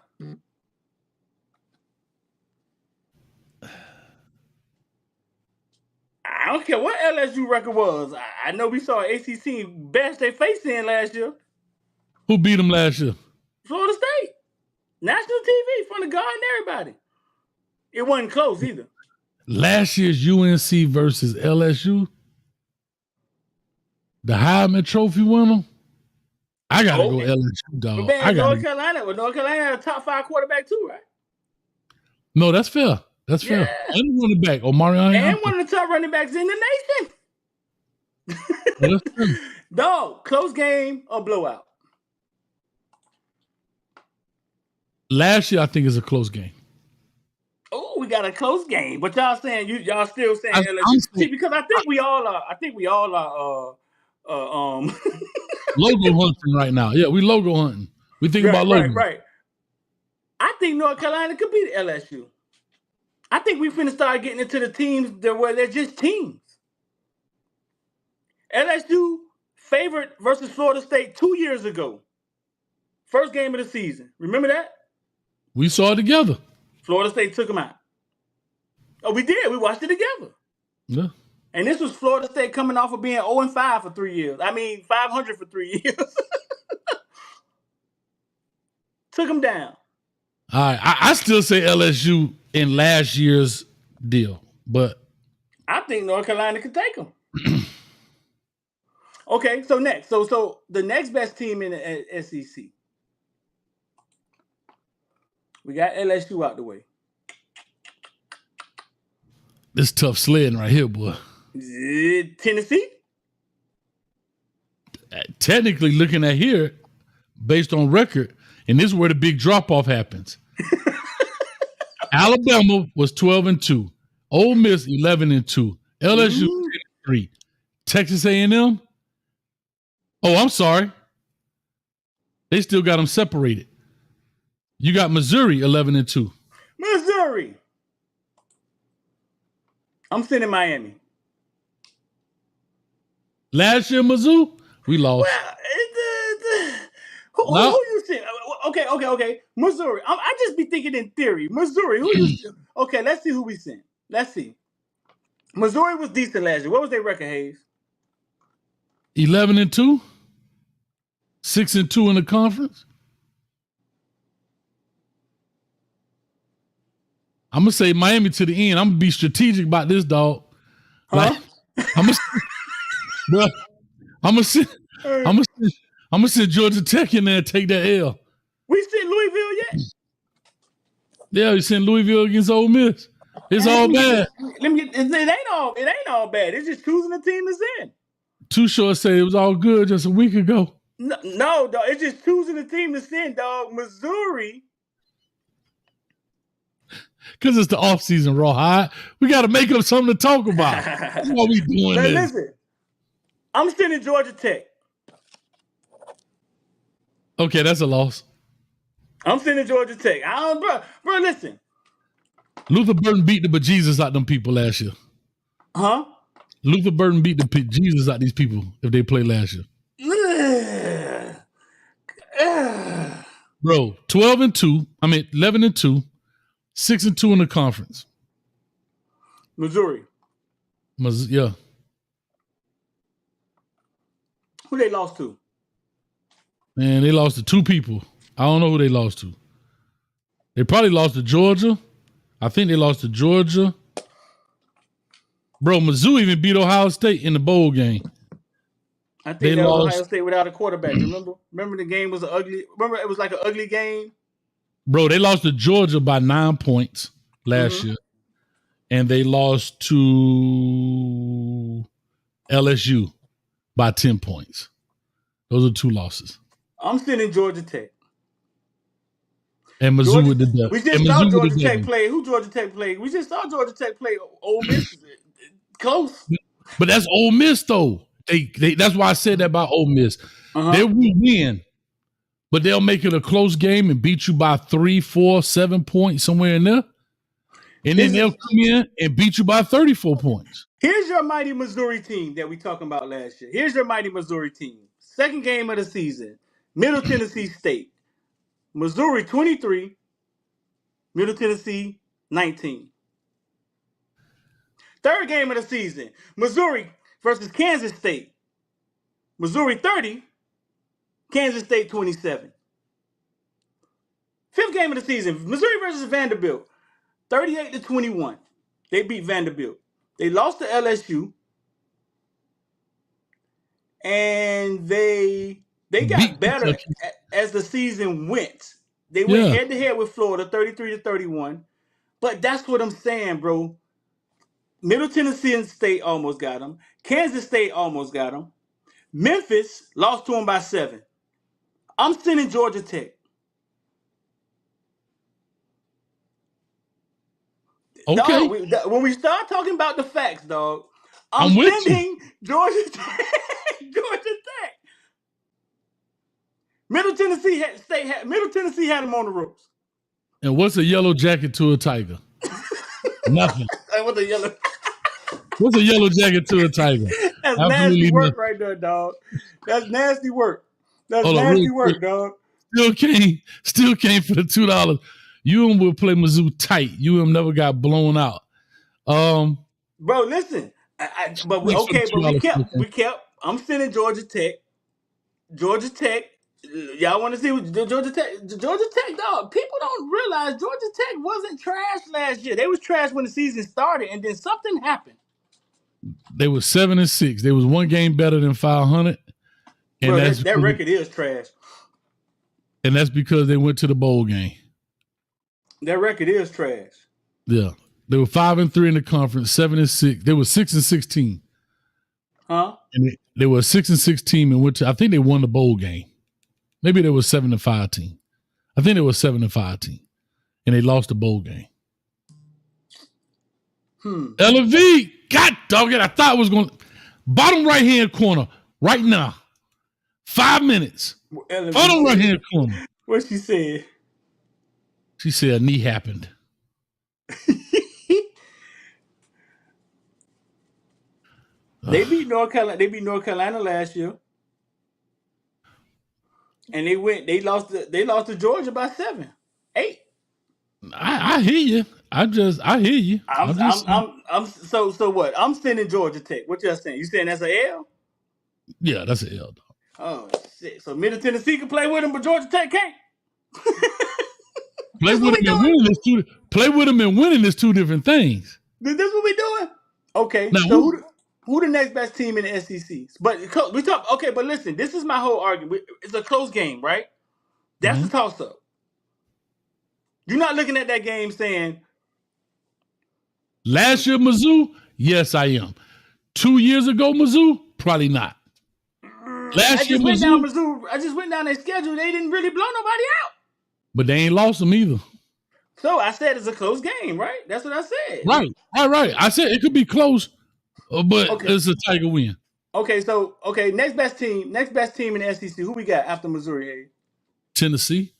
I don't care what LSU record was. I know we saw ACC bash their face in last year. Who beat them last year? Florida State. National TV, from the guard and everybody. It wasn't close either. Last year's UNC versus LSU, the Heisman Trophy winner. I gotta go LSU, dog. North Carolina had a top 5 quarterback too, right? No, that's fair. That's fair. And running back, Omarion. And one of the top running backs in the nation. Dog, close game or blowout? Last year, I think, is a close game. Oh, we got a close game, but y'all saying y'all still saying LSU? See, because I think we all are. Logo hunting right now. Yeah, we logo hunting. We think about logo. Right. I think North Carolina could beat LSU. I think we finna start getting into the teams where they're just teams. LSU Favorite versus Florida State 2 years ago. First game of the season. Remember that? We saw it together. Florida State took them out. Oh, we did. We watched it together. Yeah. And this was Florida State coming off of being 0-5 for 3 years. I mean, 500 for 3 years. Took them down. All right. I still say LSU in last year's deal, but I think North Carolina could take them. Okay, so next. So the next best team in the SEC. We got LSU out the way. this tough sledding right here, boy. Tennessee? Technically, looking at here, based on record, and this is where the big drop-off happens. Alabama was 12-2. Ole Miss 11-2. LSU 10-3. Texas A&M. Oh, I'm sorry. They still got them separated. You got Missouri 11-2. Missouri. I'm sending Miami. Last year, Mizzou, we lost. Well, who you send? Okay. Missouri. I just be thinking in theory. Missouri. Who you? Okay, let's see who we sent. Let's see. Missouri was decent last year. What was their record, Hayes? 11-2. 6-2 in the conference. I'm gonna say Miami to the end. I'm gonna be strategic about this, dog. Like, I'm gonna send Georgia Tech in there and take that L. We sent Louisville yet? Yeah, we sent Louisville against Ole Miss. It's all bad. It ain't all bad. It's just choosing the team to send. Too Short said it was all good just a week ago. No, dog. It's just choosing the team to send, dog. Missouri. Because it's the offseason, Rawhide. We got to make up something to talk about. That's why we doing this. Listen, I'm sending Georgia Tech. Okay, that's a loss. I'm sending Georgia Tech. Bro, listen. Luther Burton beat the bejesus out them people last year. Huh? Luther Burton beat the Jesus out these people if they played last year. Bro, 12-2. I mean 11-2, 6-2 in the conference. Missouri. Yeah. Who they lost to? Man, they lost to two people. I don't know who they lost to. They probably lost to Georgia. I think they lost to Georgia. Bro, Mizzou even beat Ohio State in the bowl game. I think that was Ohio State without a quarterback. Remember the game was ugly. Remember it was like an ugly game. Bro, they lost to Georgia by 9 points last year, and they lost to LSU by 10 points. Those are 2 losses. I'm sending Georgia Tech. And Mizzou with the dub. We just saw Georgia Tech play. Who Georgia Tech played? We just saw Georgia Tech play Ole Miss. Close. But that's Ole Miss, though. They that's why I said that about Ole Miss. They will win, but they'll make it a close game and beat you by 3, 4, 7 points, somewhere in there. And then they'll come in and beat you by 34 points. Here's your mighty Missouri team that we talking about last year. Here's your mighty Missouri team. Second game of the season. Middle Tennessee State. Missouri 23. Middle Tennessee 19. Third game of the season. Missouri versus Kansas State. Missouri 30. Kansas State 27. Fifth game of the season. Missouri versus Vanderbilt. 38-21. They beat Vanderbilt. They lost to LSU. And they got better as the season went. They went head-to-head with Florida, 33-31. But that's what I'm saying, bro. Middle Tennessee State almost got them. Kansas State almost got them. Memphis lost to them by 7. I'm sending Georgia Tech. Okay. Dog, when we start talking about the facts, dog, I'm sending Georgia Tech. Georgia Tech. Middle Tennessee had them on the ropes. And what's a yellow jacket to a tiger? Nothing. What's a yellow? What's a yellow jacket to a tiger? That's Absolutely nasty work nothing. right there, dog. That's nasty work. That's Hold on, nasty real work, quick. dog. Still came for the $2. UM will play Mizzou tight. UM never got blown out. Bro, listen. But we kept. I'm sending Georgia Tech. Georgia Tech. Y'all want to see what Georgia Tech? Georgia Tech, dog. People don't realize Georgia Tech wasn't trash last year. They was trash when the season started, and then something happened. They were 7-6. They was one game better than 500, and Bro, that record is trash. And that's because they went to the bowl game. That record is trash. Yeah, they were 5-3 in the conference, 7-6. They were 6-16. Huh? And they were a 6-6 team and went to. I think they won the bowl game. Maybe they were 7-5 team. I think they were 7-5 team, and they lost the bowl game. LV, God dog it! I thought it was going bottom right hand corner right now. 5 minutes. Bottom right hand corner. What she said? She said a knee happened. They beat North Carolina. They beat North Carolina last year, and they lost to Georgia by 7, 8. I hear you. I hear you. So what? I'm sending Georgia Tech. What y'all saying? You saying that's an L? Yeah, that's an L. Dog. Oh shit! So Middle Tennessee can play with them, but Georgia Tech can't. Play with them and winning is two different things. This what we doing? Okay. Now, so who the next best team in the SEC? But we talk. Okay, but listen, this is my whole argument. It's a close game, right? That's a toss up. You're not looking at that game saying last year Mizzou. Yes, I am. 2 years ago, Mizzou, probably not. I just went down their schedule. They didn't really blow nobody out. But they ain't lost them either. So I said it's a close game, right? That's what I said. Right. I said it could be close, but it's a Tiger win. Okay, so next best team in the SEC. Who we got after Missouri? Tennessee.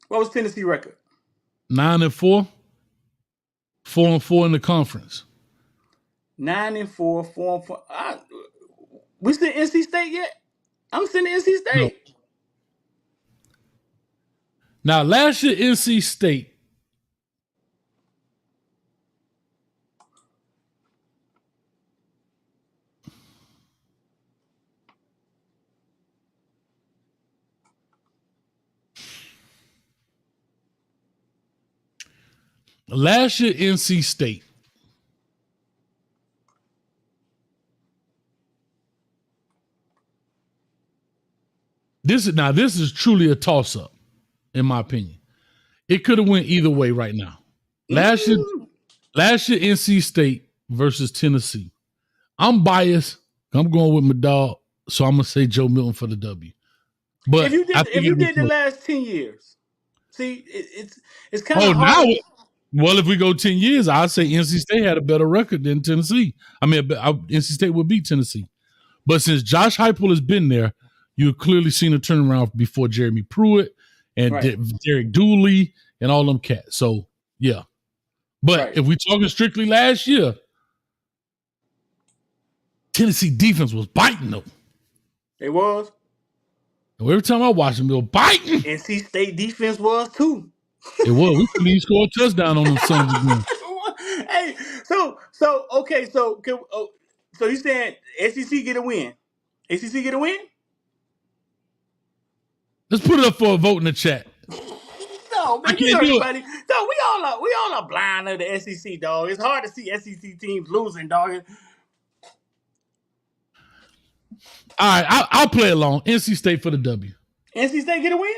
What was Tennessee record? 9-4. 4-4 in the conference. 9-4, 4-4. We sent NC State yet? I'm sending NC State. No. Now, last year, NC State. NC State. This is truly a toss-up, in my opinion. It could have went either way right now. Last year, NC State versus Tennessee. I'm biased. I'm going with my dog, so I'm gonna say Joe Milton for the W. But if you did the last 10 years, see, it's kind of hard. Well, if we go 10 years, I'd say NC State had a better record than Tennessee. I mean, NC State would beat Tennessee. But since Josh Heupel has been there, you've clearly seen a turnaround before Jeremy Pruitt and Derek Dooley and all them cats. So, yeah. But if we're talking strictly last year, Tennessee defense was biting them. It was. Every time I watch them, they were biting. NC State defense was too. It was. We couldn't even score a touchdown on them Sundays again. Hey, so you saying SEC get a win? ACC get a win? Let's put it up for a vote in the chat. No, man, you know everybody. No, we all are blind to the SEC, dog. It's hard to see SEC teams losing, dog. All right, I'll play along. NC State for the W. NC State get a win?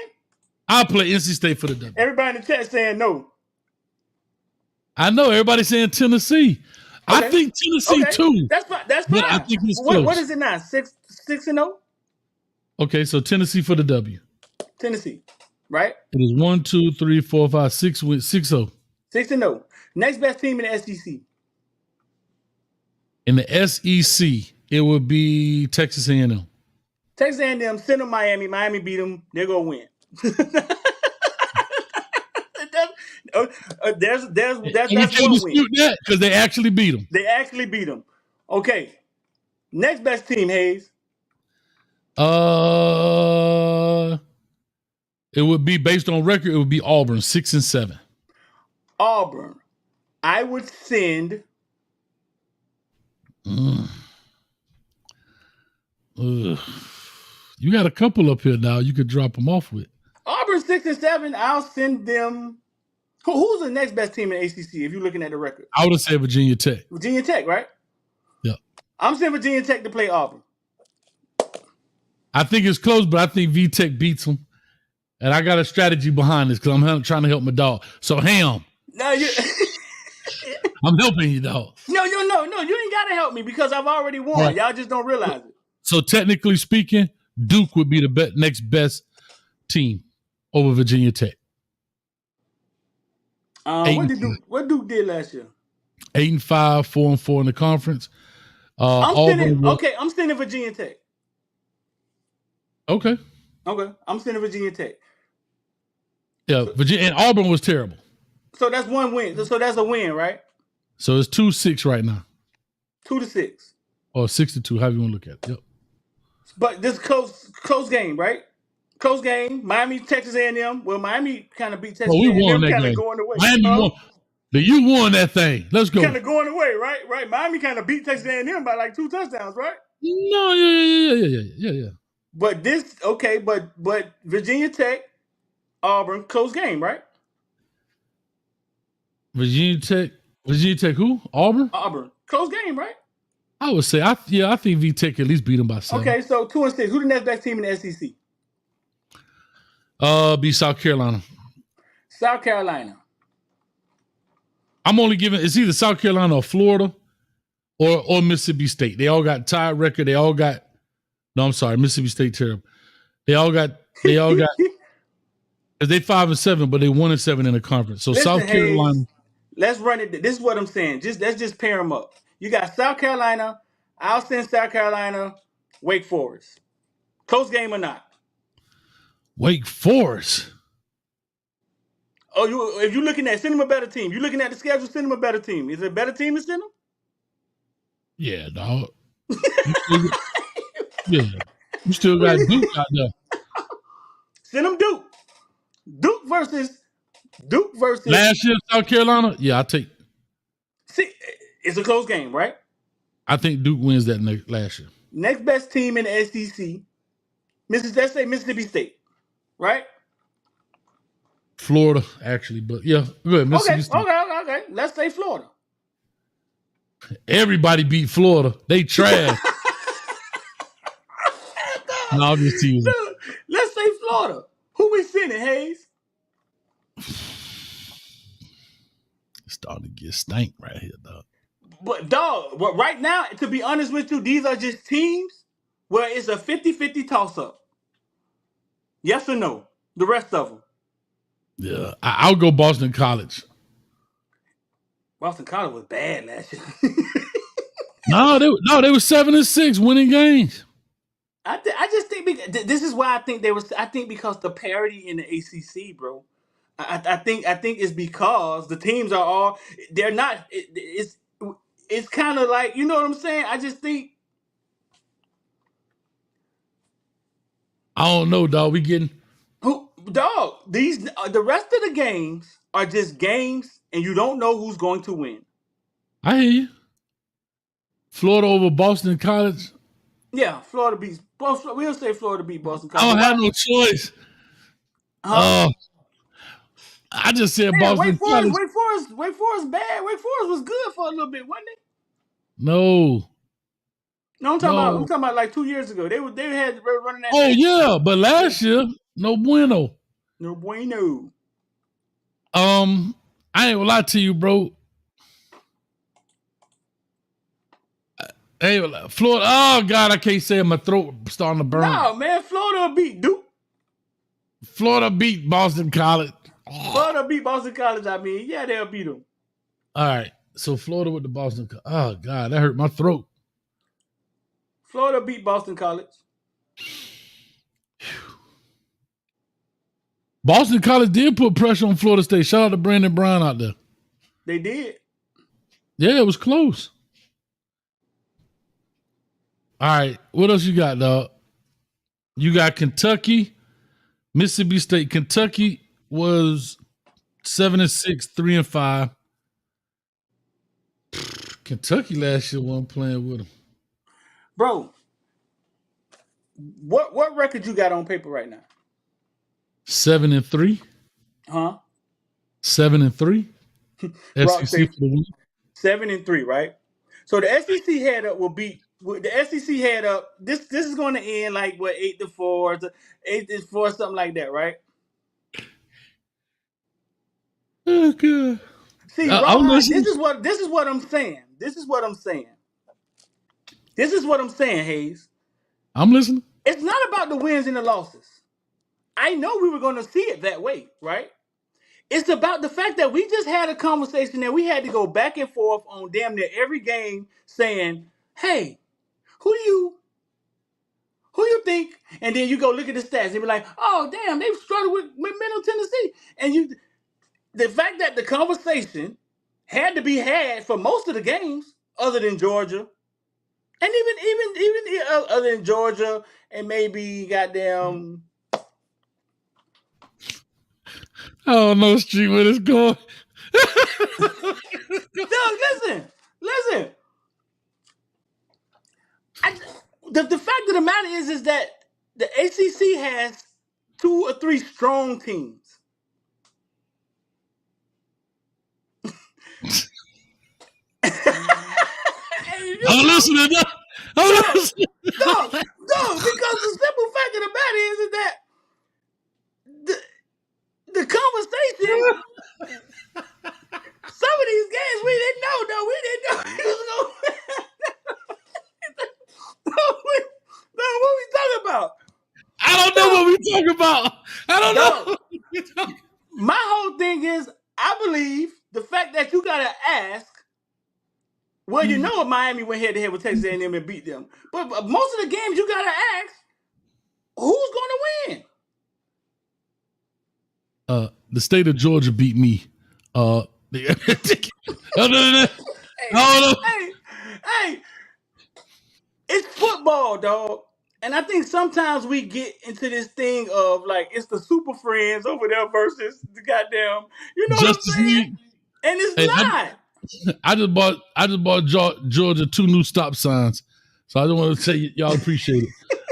I'll play NC State for the W. Everybody in the chat saying no. I know everybody's saying Tennessee. Okay. I think Tennessee too. That's fine. I think it's close. What is it now? 6-0? Okay, so Tennessee for the W. Tennessee, right? It is 1, 2, 3, 4, 5, 6 wins, 6-0. 6-0. Next best team in the SEC. In the SEC, it would be Texas A&M. Texas A&M send them Miami. Miami beat them. They're gonna win. That's And we one can't win. dispute that because they actually beat them. They actually beat them. Okay. Next best team, Hayes. It would be based on record. It would be Auburn 6-7. Auburn. I would send. Ugh. You got a couple up here now. You could drop them off with. Auburn 6-7. I'll send them. Who's the next best team in ACC? If you're looking at the record, I would have said Virginia Tech. Virginia Tech, right? Yeah. I'm sending Virginia Tech to play Auburn. I think it's close, but I think VTech beats them. And I got a strategy behind this because I'm trying to help my dog. So, Ham. No, you. I'm helping you, dog. No. You ain't got to help me because I've already won. Right. Y'all just don't realize it. So, technically speaking, Duke would be the next best team over Virginia Tech. What Duke did last year? 8-5, 4-4 in the conference. I'm sending Virginia Tech. Okay. I'm sending Virginia Tech. Yeah, Virginia and Auburn was terrible. So that's one win. So that's a win, right? So it's 2-6 right now. 2-6. Or 6-2, however you want to look at it. Yep. But this close game, right? Close game. Miami, Texas A&M. Well, Miami kind of beat Texas A&M. We won that kind game. of going away. Miami won. You won that thing. Let's go. Kind of going away, right? Right. Miami kind of beat Texas A&M by like 2 touchdowns, right? No, yeah. But but Virginia Tech, Auburn, close game, right? Virginia Tech who? Auburn? Auburn. Close game, right? I would say, I think VTech at least beat them by 7. Okay, so 2-6. Who the next best team in the SEC? Be South Carolina. South Carolina. I'm only giving, it's either South Carolina or Florida or Mississippi State. They all got tied record. Mississippi State terrible. They all got, because they 5-7, but they 1-7 in the conference. So Listen, South Carolina. Hayes, let's run it. This is what I'm saying. Let's just pair them up. You got South Carolina. I'll send South Carolina, Wake Forest. Close game or not? Wake Forest. Oh, if you're looking at, send them a better team. You're looking at the schedule, send them a better team. Is it a better team to send them? Yeah, dog. You still got Duke out there. Send them Duke. Duke versus. Last year, South Carolina. Yeah, I take. See, it's a close game, right? I think Duke wins that last year. Next best team in the SEC. Let's say Mississippi State, right? Florida, actually, but yeah, good. Mississippi State. Okay. Let's say Florida. Everybody beat Florida. They trash. No, I'm just teasing. Let's say Florida. Who we sending, Hayes? It's starting to get stank right here, dog. But right now, to be honest with you, these are just teams where it's a 50-50 toss-up. Yes or no? The rest of them. Yeah, I'll go Boston College. Boston College was bad last year. No, they were 7-6 winning games. I just think this is why I think they was. I think because the parity in the ACC, bro. I think it's because the teams are all. They're not. It's kind of like, you know what I'm saying. I just think. I don't know, dog. We getting the rest of the games are just games, and you don't know who's going to win. I hear you. Florida over Boston College. Yeah, Florida beats. We'll say Florida beat Boston College. I don't have no choice. I just said Boston College. Wake Forest bad. Wake Forest was good for a little bit, wasn't it? No, I'm talking about like 2 years ago. They were running that. Oh yeah, but last year, no bueno. No bueno. I ain't gonna lie to you, bro. Hey, Florida. Oh God, I can't say it. My throat starting to burn. No, man, Florida beat Duke. Florida beat Boston College. Florida beat Boston College. I mean, yeah, they'll beat them. All right, so Florida with the Boston. Oh God, that hurt my throat. Florida beat Boston College. Boston College did put pressure on Florida State. Shout out to Brandon Brown out there. They did. Yeah, it was close. All right, what else you got, dog? You got Kentucky, Mississippi State. Kentucky was 7-6, 3-5. Kentucky last year wasn't playing with them. Bro, what record you got on paper right now? 7-3. Huh? 7-3. Rock SEC say for the win. 7-3, right? So the SEC head up will beat the SEC head up. This is going to end like what 8-4, 8-4, something like that, right? Oh god. See, this is what I'm saying. This is what I'm saying, Hayes. I'm listening. It's not about the wins and the losses. I know we were going to see it that way, right? It's about the fact that we just had a conversation that we had to go back and forth on damn near every game saying, hey, who you think? And then you go look at the stats and be like, oh, damn, they've struggled with Middle Tennessee. And the fact that the conversation had to be had for most of the games other than Georgia, and even other than Georgia and maybe goddamn. I don't know, Street, where it's going. No, listen. The fact of the matter is that the ACC has 2 or 3 strong teams. I'm listening. No, because the simple fact of the matter is that the conversation. Some of these games we didn't know, though. We didn't know it was no, what we talking about? I don't know what we talking about. I don't know. My whole thing is, I believe the fact that you gotta ask. Well, you know, if Miami went head to head with Texas A&M and beat them, but most of the games you gotta ask, who's gonna win? The state of Georgia beat me. Hey, it's football, dog. And I think sometimes we get into this thing of like it's the super friends over there versus the goddamn, you know Justice what I'm saying? League. And it's not. I just bought Georgia 2 new stop signs, so I just want to say y'all appreciate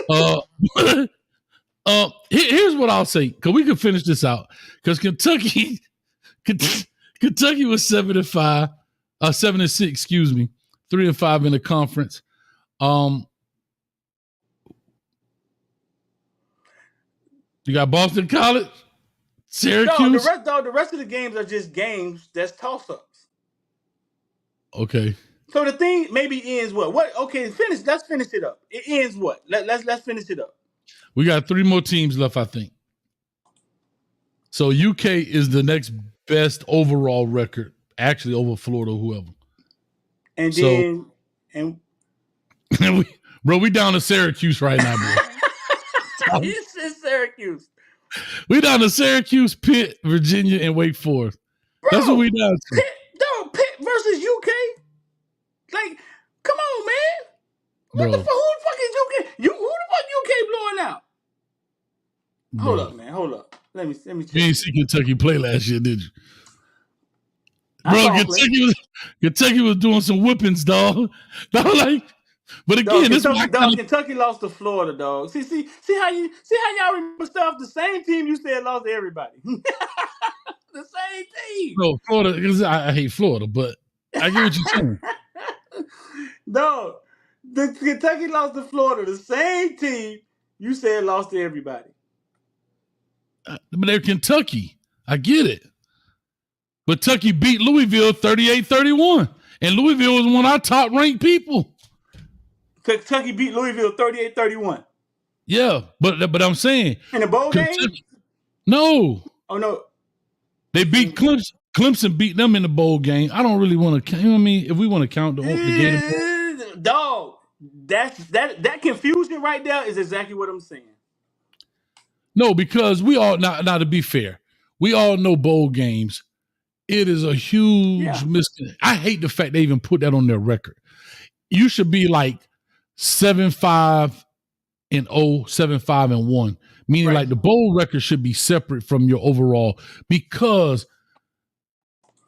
it. Here's what I'll say, because we can finish this out. Because Kentucky was 7-5, 7-6, excuse me, 3-5 in the conference. You got Boston College, Syracuse. No, the rest of the games are just games that's toss-ups. Okay. So the thing maybe ends what? What? Okay, let's finish it up. It ends what? Let's finish it up. We got 3 more teams left, I think. So UK is the next best overall record, actually over Florida or whoever. And then we down to Syracuse right now, bro. You said Syracuse. We down to Syracuse, Pitt, Virginia, and Wake Forest. Bro, that's what we down to. Pitt versus UK. Like, come on, man. Who the fuck is UK? Who the fuck UK blowing out? Bro. Hold up, man. Hold up. Let me check. You ain't see Kentucky play last year, did you? Bro, Kentucky was doing some whippings, dog. But again, Kentucky lost to Florida, dog. See how y'all remember stuff? The same team you said lost to everybody. The same team. No, Florida. I hate Florida, but I get what you're saying. No, the Kentucky lost to Florida. The same team you said lost to everybody. But they're Kentucky. I get it. But Kentucky beat Louisville 38-31. And Louisville was one of our top-ranked people. Kentucky beat Louisville 38-31. Yeah, but I'm saying. In the bowl game? No. Oh, no. They beat Clemson. Clemson beat them in the bowl game. I don't really want to count. You know what I mean? If we want to count the game. Dog, that confusion right there is exactly what I'm saying. No, because we all now to be fair, we all know bowl games. It is a huge miscon. I hate the fact they even put that on their record. You should be like 7-5 and 7-5 and 1. Meaning like the bowl record should be separate from your overall, because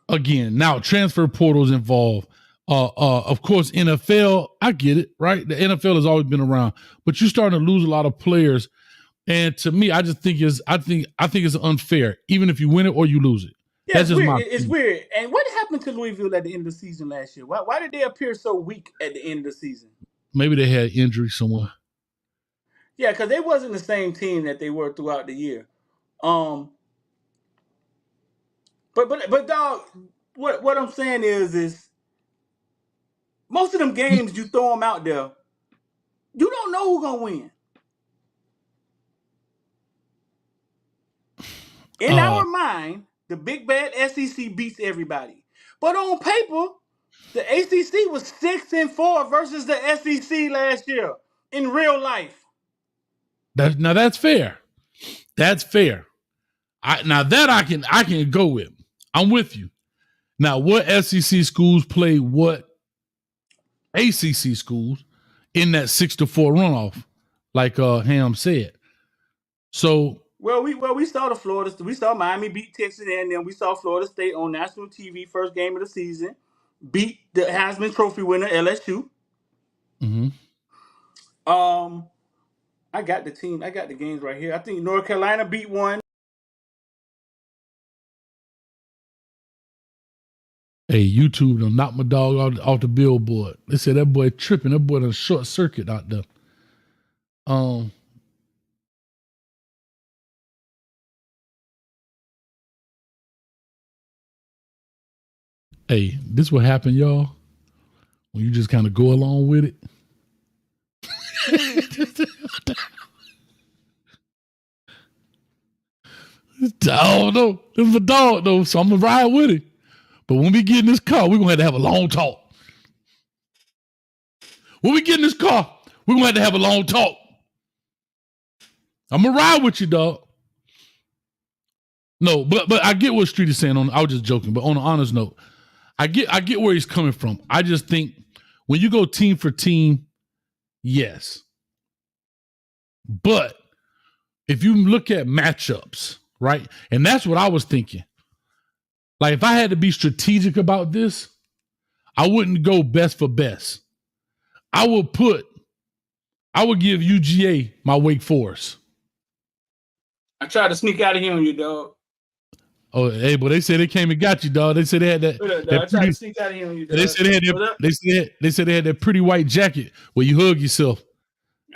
again, now transfer portals involved. Of course, NFL, I get it, right? The NFL has always been around, but you're starting to lose a lot of players. And to me, I just think I think it's unfair, even if you win it or you lose it. Yeah, that's just weird. It's weird. And what happened to Louisville at the end of the season last year? Why did they appear so weak at the end of the season? Maybe they had injury somewhere. Yeah, because they wasn't the same team that they were throughout the year. But dog, what I'm saying is most of them games you throw them out there, you don't know who's gonna win. In our mind, the big bad SEC beats everybody, but on paper, the ACC was 6-4 versus the SEC last year in real life. Now that's fair. That's fair. I can go with. I'm with you. Now, what SEC schools play what ACC schools in that 6-4 runoff, like Ham said. So we saw we saw Miami beat Texas, and then we saw Florida State on national TV first game of the season beat the Heisman Trophy winner LSU. Mm-hmm. I got the games right here. I think North Carolina beat one. Hey, YouTube done knocked my dog off the billboard. They said that boy tripping. That boy done short circuit out there. Hey, this what happened, y'all, when you just kind of go along with it. I don't know. This is a dog, though, so I'm going to ride with it. But when we get in this car, we're going to have a long talk. When we get in this car, we're going to have a long talk. I'm going to ride with you, dog. No, but I get what Street is saying. I was just joking, but on an honest note, I get where he's coming from. I just think when you go team for team, yes. But if you look at matchups, right? And that's what I was thinking. Like, if I had to be strategic about this, I wouldn't go best for best. I would give UGA my Wake Forest. I tried to sneak out of here on you, dog. Oh, hey, but they said they came and got you, dog. They said they had that. I tried to sneak out of here on you, dog. They said they had that pretty white jacket where you hug yourself.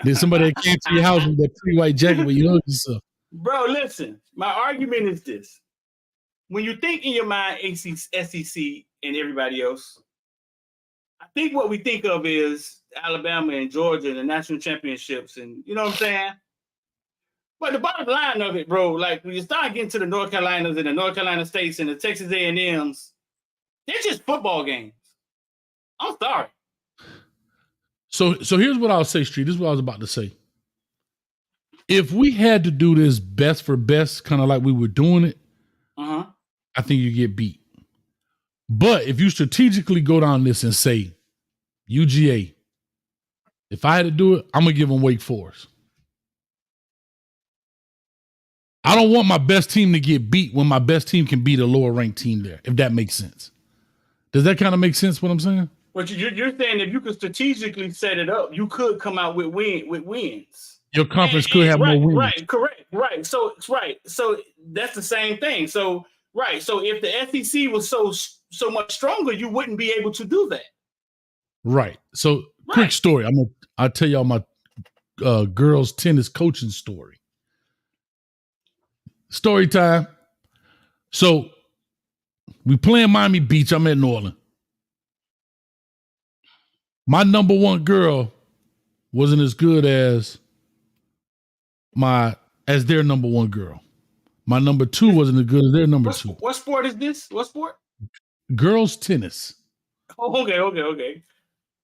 There's somebody that came to your house with that pretty white jacket where you hug yourself. Bro, listen. My argument is this. When you think in your mind SEC and everybody else, I think what we think of is Alabama and Georgia and the national championships, and you know what I'm saying? But the bottom line of it, bro, like when you start getting to the North Carolinas and the North Carolina States and the Texas A&Ms, they're just football games. I'm sorry. So here's what I'll say, Street. This is what I was about to say. If we had to do this best for best, kind of like we were doing it, I think you get beat. But if you strategically go down this and say, UGA, if I had to do it, I'm going to give them Wake Forest. I don't want my best team to get beat when my best team can beat a lower ranked team there, if that makes sense. Does that kind of make sense what I'm saying? But you're saying if you could strategically set it up, you could come out with wins. Your conference could have more wins. Right, correct, right. So that's the same thing. So if the SEC was so much stronger, you wouldn't be able to do that. Right. So quick story. I'll tell y'all my girls tennis coaching story. Story time. So we playing Miami Beach. I'm at New Orleans. My number one girl wasn't as good as their number one girl. My number two wasn't as good as their number two. What sport is this? What sport? Girls tennis. Oh, okay.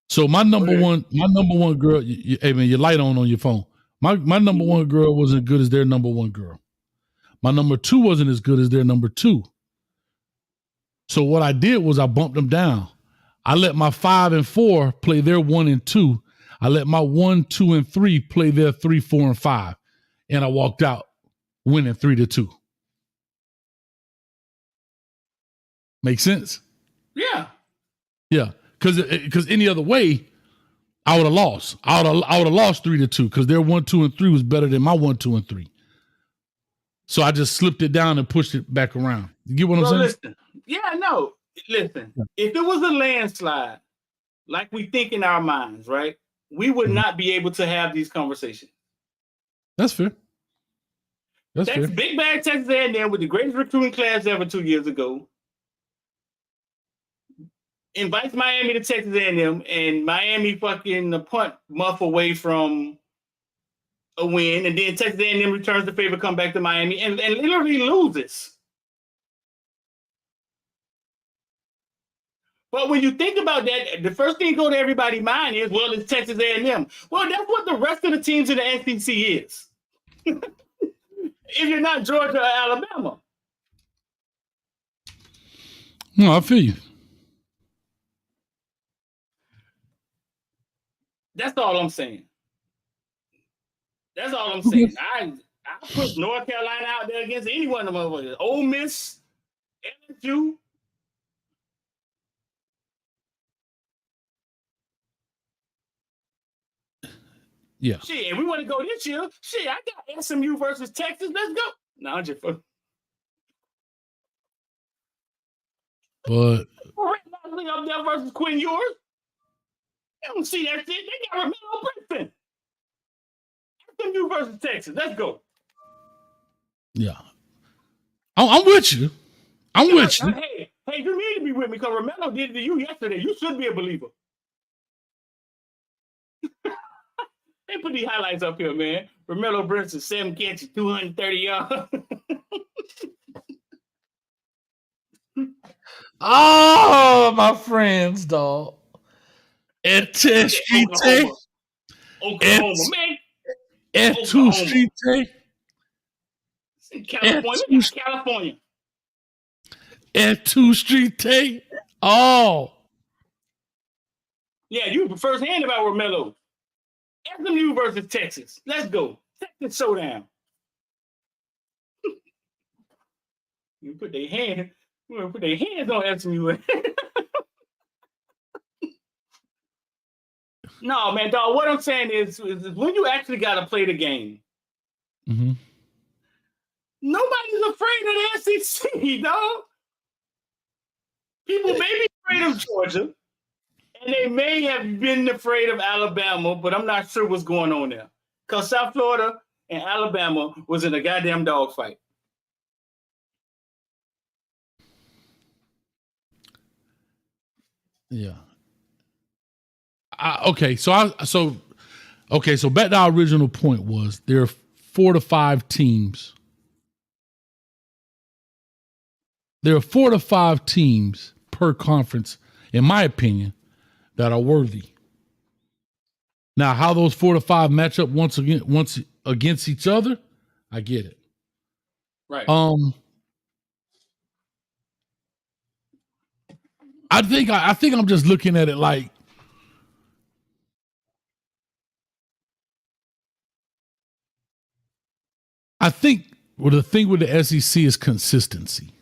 So my number one girl, hey man, your light on your phone. My number one girl wasn't good as their number one girl. My number two wasn't as good as their number two. So what I did was I bumped them down. I let my 5 and 4 play their 1 and 2. I let my 1, 2, and 3 play their 3, 4, and 5. And I walked out winning 3-2. Make sense? Yeah. Yeah. Because any other way, I would have lost. I would have lost 3-2 because their 1, 2, and 3 was better than my 1, 2, and 3. So I just slipped it down and pushed it back around. You get what I'm saying? Listen. Yeah, no. Listen. If it was a landslide, like we think in our minds, right? We would not be able to have these conversations. That's fair. That's fair. Big Bag Texas A&M with the greatest recruiting class ever 2 years ago. Invites Miami to Texas A&M, and Miami fucking a punt muff away from a win, and then Texas A&M returns the favor, come back to Miami, and literally loses. But when you think about that, the first thing go to everybody's mind is, well, it's Texas A&M. Well, that's what the rest of the teams in the SEC is. If you're not Georgia or Alabama. No, I feel you. That's all I'm saying. That's all I'm saying. I put North Carolina out there against any one of them over there. Ole Miss, LSU. Yeah. Shit, and we want to go this year. Shit, I got SMU versus Texas. Let's go. No, I'm just fucking. But up there versus Quinn Ewers. I don't see that shit. They got Romeo Princeton. SMU versus Texas. Let's go. Yeah. I'm with you. I'm with you. Hey, you need to be with me because Romeo did it to you yesterday. You should be a believer. They put these highlights up here, man. Romeo Princeton, 7 catches, 230 yards. Oh, my friends, dog. At Street Day. Oklahoma, man. At 2 Street Day. California. At 2 Street Day. Oh. Yeah, you were first hand about Romelo. SMU versus Texas. Let's go. Texas showdown. You put their hands on SMU. No, man, dog. What I'm saying is when you actually got to play the game, nobody's afraid of the SEC, dog. People may be afraid of Georgia, and they may have been afraid of Alabama, but I'm not sure what's going on there. Because South Florida and Alabama was in a goddamn dogfight. Yeah. So back to our original point was there are 4 to 5 teams. There are 4 to 5 teams per conference, in my opinion, that are worthy. Now, how those 4 to 5 match up once against each other, I get it. Right. I think I'm just looking at it like I think the thing with the SEC is consistency.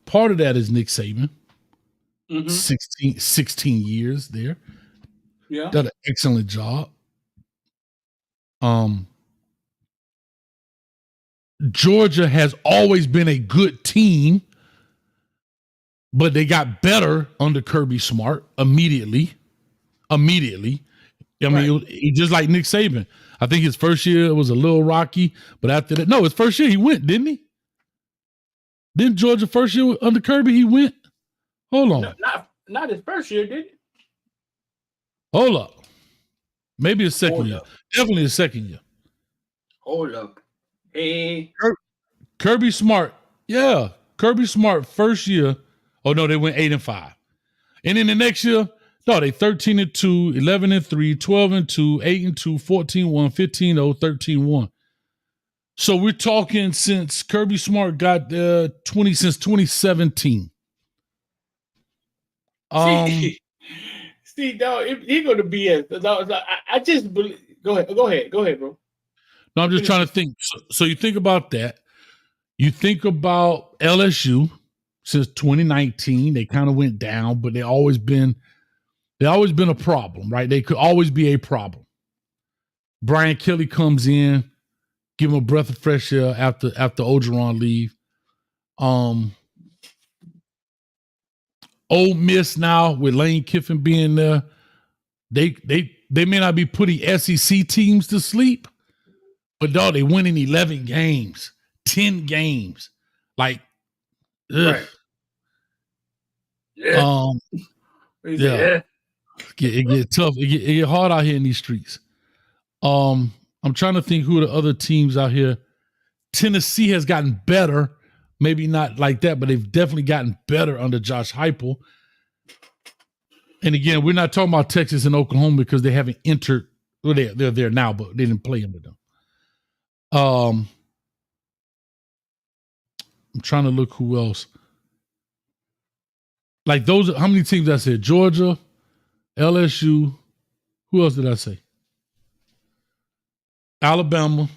Part of that is Nick Saban. 16 years there. Yeah. Done an excellent job. Georgia has always been a good team, but they got better under Kirby Smart immediately. I mean, he just like Nick Saban. I think his first year was a little rocky, but after that, his first year he went, didn't he? Didn't Georgia first year under Kirby he went? Hold on. No, not his first year, did he? Hold up. Maybe a second year. Definitely a second year. Hold up. Hey. Kirby Smart. Yeah. Kirby Smart first year. Oh no, they went 8-5. And then the next year, No, they 13-2, 11-3, 12-2, 8-2, 14-1, 15-0, 13-1. So we're talking since Kirby Smart got 2017. See, dog, he going to be I just believe. Go ahead, bro. No, I'm just trying to think. So you think about that. You think about LSU since 2019. They kind of went down, but they always been a problem, right? They could always be a problem. Brian Kelly comes in, give him a breath of fresh air after Ogeron leave. Ole Miss now with Lane Kiffin being there, they may not be putting SEC teams to sleep, but dog, they winning 11 games, 10 games. Like, ugh. Right. Yeah. Yeah. It get tough. It get hard out here in these streets. I'm trying to think who the other teams out here. Tennessee has gotten better. Maybe not like that, but they've definitely gotten better under Josh Heupel. And again, we're not talking about Texas and Oklahoma because they haven't entered. Well, they're there now, but they didn't play under them. I'm trying to look who else. Like those, how many teams I said? Georgia, LSU. Who else did I say? Alabama.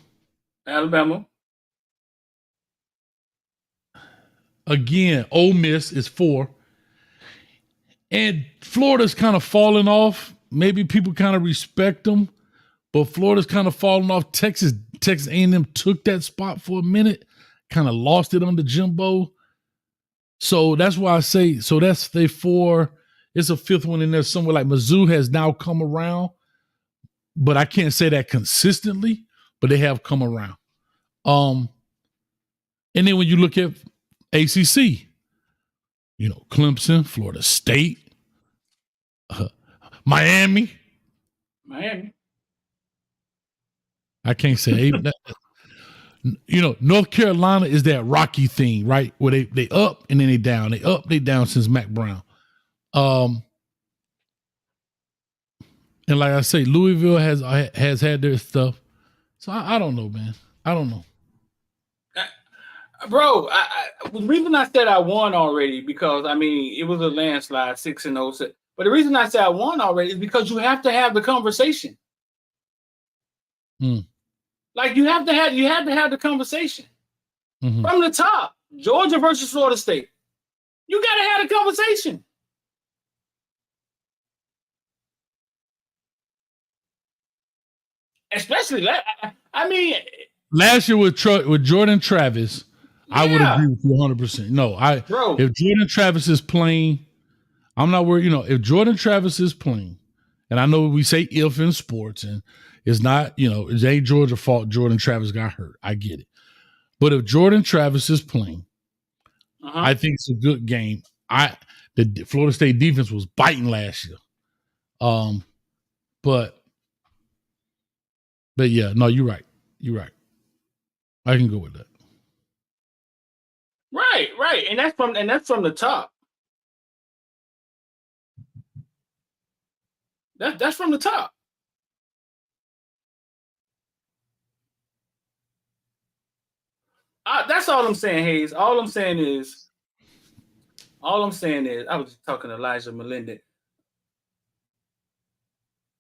Again, Ole Miss is 4. And Florida's kind of falling off. Maybe people kind of respect them, but Florida's kind of falling off. Texas A&M took that spot for a minute, kind of lost it under Jimbo. So that's why I say, so that's they 4. It's a 5th one in there somewhere. Like Mizzou has now come around, but I can't say that consistently, but they have come around. And then when you look at ACC, Clemson, Florida State, Miami. I can't say. North Carolina is that Rocky thing, right? Where they up and then they down. They up, they down since Mac Brown. And like I say, Louisville has had their stuff. So I don't know, man. I don't know. Bro, the reason I said I won already, because it was a landslide, 6-0. But the reason I said I won already is because you have to have the conversation. Like you have to have the conversation from the top. Georgia versus Florida State. You got to have the conversation. Especially last year with Jordan Travis. Yeah. I would agree with you 100%. No, if Jordan Travis is playing, I'm not worried. If Jordan Travis is playing, and I know we say if in sports, and it's not, it ain't Georgia's fault Jordan Travis got hurt. I get it. But if Jordan Travis is playing, I think it's a good game. The Florida State defense was biting last year. But yeah, no, you're right. You're right. I can go with that. Right. And that's from the top. That's from the top. That's all I'm saying, Hayes. All I'm saying is, I was talking to Elijah Melendez.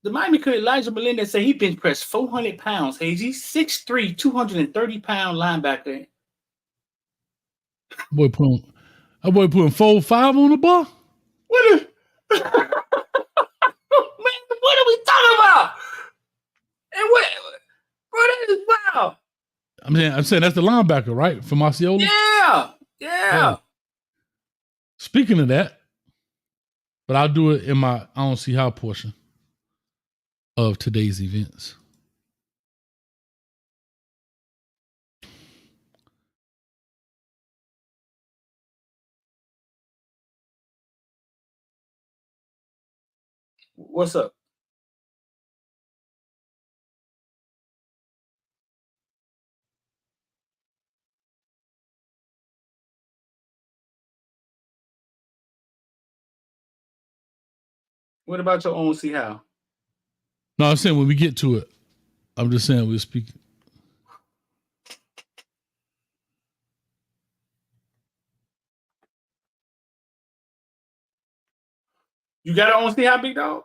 The Miami coach Elijah Melendez said he bench pressed 400 pounds. Hayes, he's 6'3", 230-pound linebacker. Boy putting 4-5 on the bar. Man, what are we talking about? And what is wow? I'm saying that's the linebacker, right? From Osceola? Yeah. Speaking of that, but I'll do it in my I don't see how portion of today's events. What's up? What about your own see how? No, I'm saying when we get to it. I'm just saying we're speaking. You got your own see how, big dog?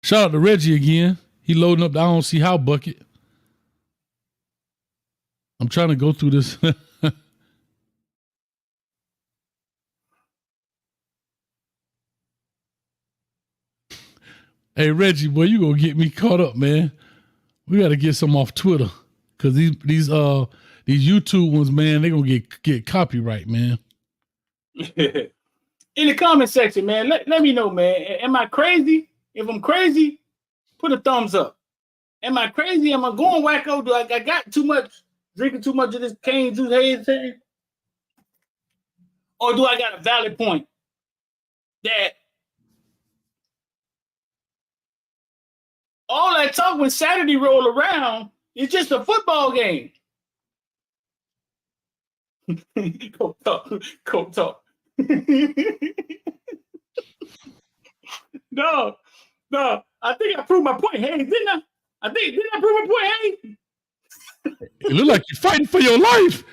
Shout out to Reggie again. He loading up the I don't see how bucket. I'm trying to go through this. Hey Reggie, boy, you gonna get me caught up, man. We gotta get some off Twitter. Cause these YouTube ones, man, they gonna get copyright, man. In the comment section, man, let me know, man. Am I crazy? If I'm crazy, put a thumbs up. Am I crazy? Am I going wacko? Do I got too much, drinking too much of this cane juice haze thing? Or do I got a valid point that all that talk when Saturday roll around is just a football game? Go talk. No, I think I proved my point, Hayes, didn't I? Didn't I prove my point, Hayes? It look like you're fighting for your life.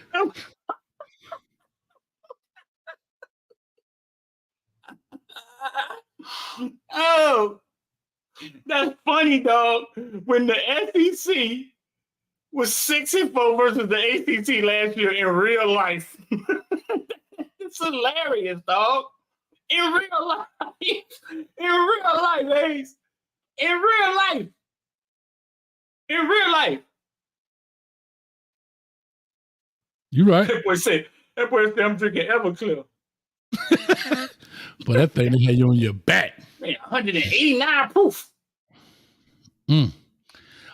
Oh, that's funny, dog. When the SEC was 6-4 versus the ACC last year in real life. It's hilarious, dog. In real life. Hayes. In real life. You right. That boy said, I'm drinking Everclear. But that thing had you on your back. Man, 189 proof. All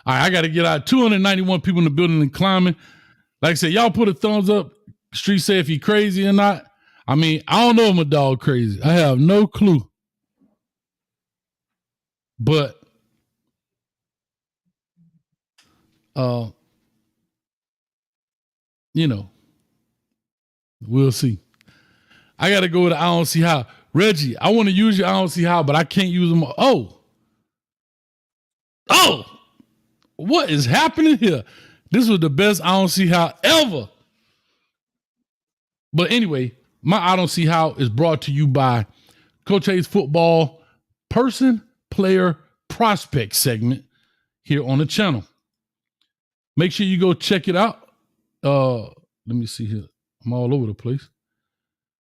right, I got to get out. 291 people in the building and climbing. Like I said, y'all put a thumbs up. Street say if he crazy or not. I mean, I don't know if my dog crazy. I have no clue. But you know, we'll see. I got to go with I don't see how. Reggie, I want to use your I don't see how, but I can't use them. Oh, what is happening here? This was the best I don't see how ever. But anyway, my I don't see how is brought to you by Coach Hayes Football Person, Player, Prospect segment here on the channel. Make sure you go check it out. Let me see here. I'm all over the place.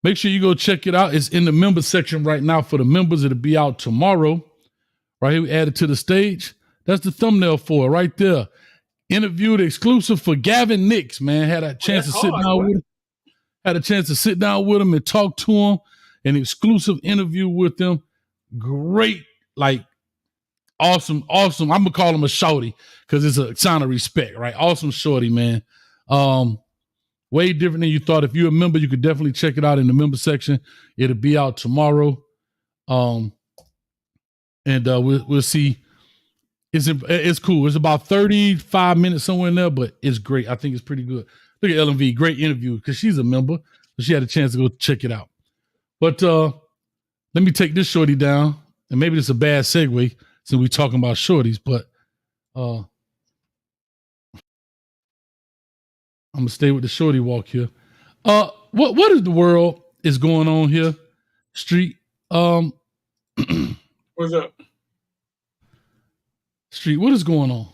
Make sure you go check it out. It's in the member section right now for the members. It'll be out tomorrow. Right here, we added to the stage. That's the thumbnail for it right there. Interviewed exclusive for Gavin Nix, man. Had a chance to sit down with him. Had a chance to sit down with him and talk to him. An exclusive interview with him. Great, like, awesome. I'm gonna call him a shorty because it's a sign of respect, right? Awesome shorty, man. Way different than you thought. If you're a member, you could definitely check it out in the member section. It'll be out tomorrow. And we'll see. It's cool. It's about 35 minutes somewhere in there, but it's great. I think it's pretty good. Look at LMV, great interview because she's a member, so she had a chance to go check it out. But let me take this shorty down, and maybe it's a bad segue since we're talking about shorties, but I'm gonna stay with the shorty walk here. What is the world is going on here, Street? What's up? Street, what is going on?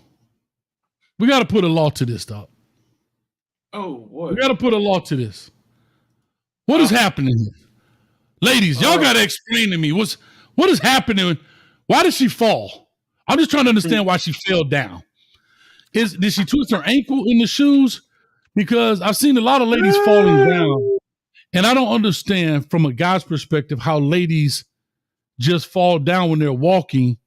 We got to put a law to this, dog. Oh, what? We got to put a law to this. What is happening here? Ladies, y'all got to explain to me what is happening. Why did she fall? I'm just trying to understand why she fell down. Did she twist her ankle in the shoes? Because I've seen a lot of ladies falling down, and I don't understand from a guy's perspective how ladies just fall down when they're walking.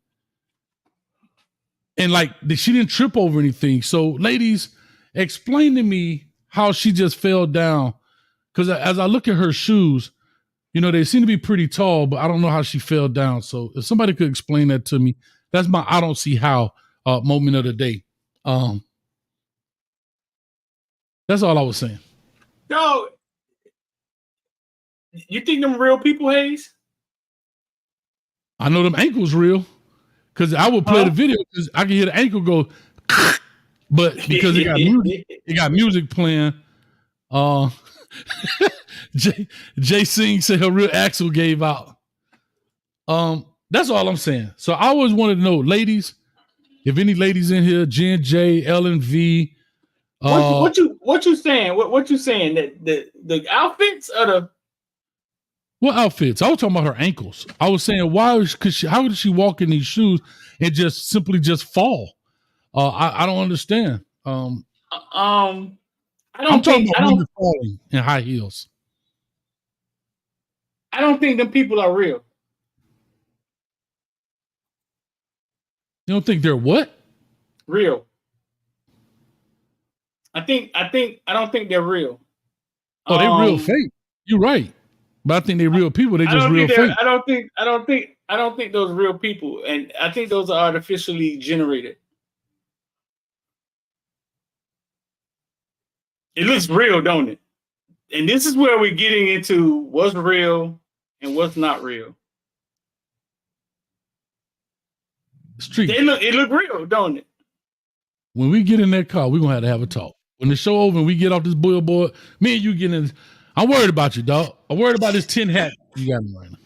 And like she didn't trip over anything. So ladies, explain to me how she just fell down. Because as I look at her shoes, you know, they seem to be pretty tall, but I don't know how she fell down. So if somebody could explain that to me, that's my I don't see how moment of the day. That's all I was saying. No, you think them real people, Hayes? I know them ankles real because I would play the video because I can hear the ankle go, but because it got music playing. Jay Singh said her real axle gave out. That's all I'm saying. So I always wanted to know, ladies, if any ladies in here, Jen, J, Ellen, V. What you saying? What you saying? That the outfits or the what outfits? I was talking about her ankles. I was saying how did she walk in these shoes and just simply just fall? I don't understand. I I'm don't talking think about women falling in high heels. I don't think them people are real. You don't think they're what? Real. I don't think they're real. Oh, they real fake. You're right. But I think they're real people. They just real fake. I don't think those real people, and I think those are artificially generated. It looks real, don't it? And this is where we're getting into what's real and what's not real. Street. It look real, don't it? When we get in that car, we're gonna have a talk. When the show over and we get off this billboard, me and you get in. I'm worried about you, dog. I'm worried about this tin hat you got me right now.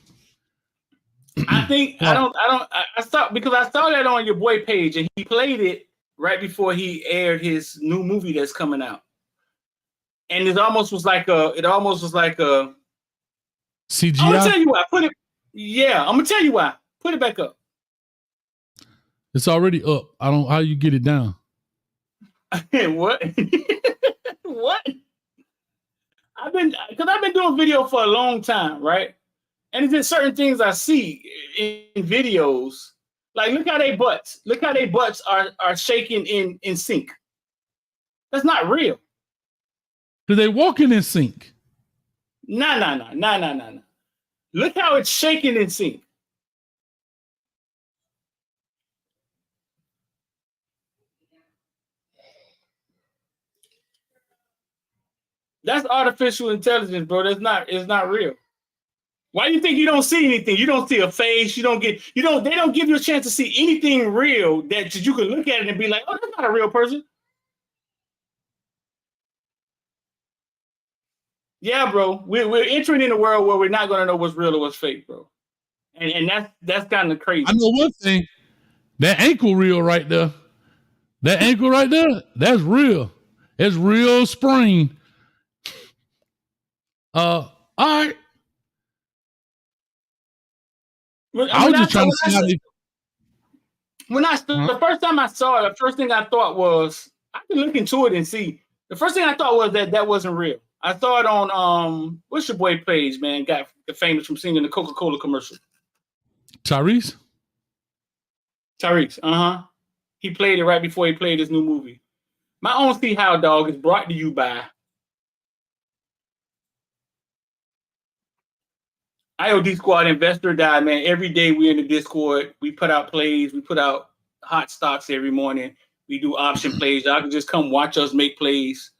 I saw that on your boy page, and he played it right before he aired his new movie that's coming out. And it almost was like a CGI. I'm gonna tell you why. I'm gonna tell you why. Put it back up. It's already up. How you get it down? What? What? I've been doing video for a long time, right? And there's certain things I see in videos. Like look how they butts are shaking in sync. That's not real. Do they walking in sync? Nah. Look how it's shaking in sync. That's artificial intelligence, bro. It's not real. Why do you think you don't see anything? You don't see a face. They don't give you a chance to see anything real that you can look at it and be like, oh, that's not a real person. Yeah, bro. We're entering in a world where we're not gonna know what's real or what's fake, bro. And that's kind of crazy. I know one thing. That ankle real right there. That ankle right there, that's real. It's real spring. All right. I was just trying to see how they. The first time I saw it, the first thing I thought was I can look into it and see. The first thing I thought was that wasn't real. I saw it on what's your boy page, man? Got famous from singing the Coca-Cola commercial. Tyrese. He played it right before he played his new movie. My own See How Dog is brought to you by IOD Squad Investor Die, man. Every day we in the Discord. We put out plays. We put out hot stocks every morning. We do option plays. Y'all can just come watch us make plays.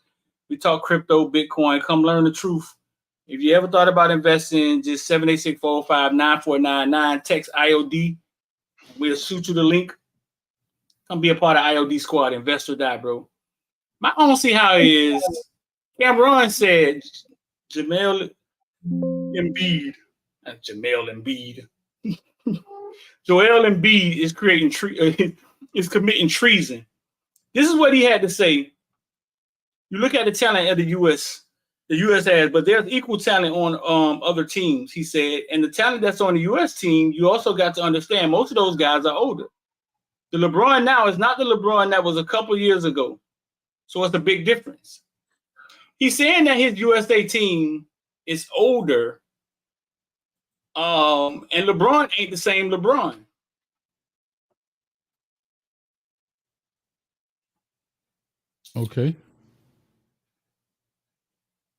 We talk crypto, Bitcoin. Come learn the truth. If you ever thought about investing, just 786-405-9499. Text IOD. We'll shoot you the link. Come be a part of IOD Squad Investor Die, bro. My own See How is Cameron said Joel Embiid is committing treason. This is what he had to say. You look at the talent of the U.S. has, but there's equal talent on other teams, he said. And the talent that's on the U.S. team, you also got to understand most of those guys are older. The LeBron now is not the LeBron that was a couple years ago. So it's a big difference. He's saying that his USA team is older. And LeBron ain't the same LeBron. Okay.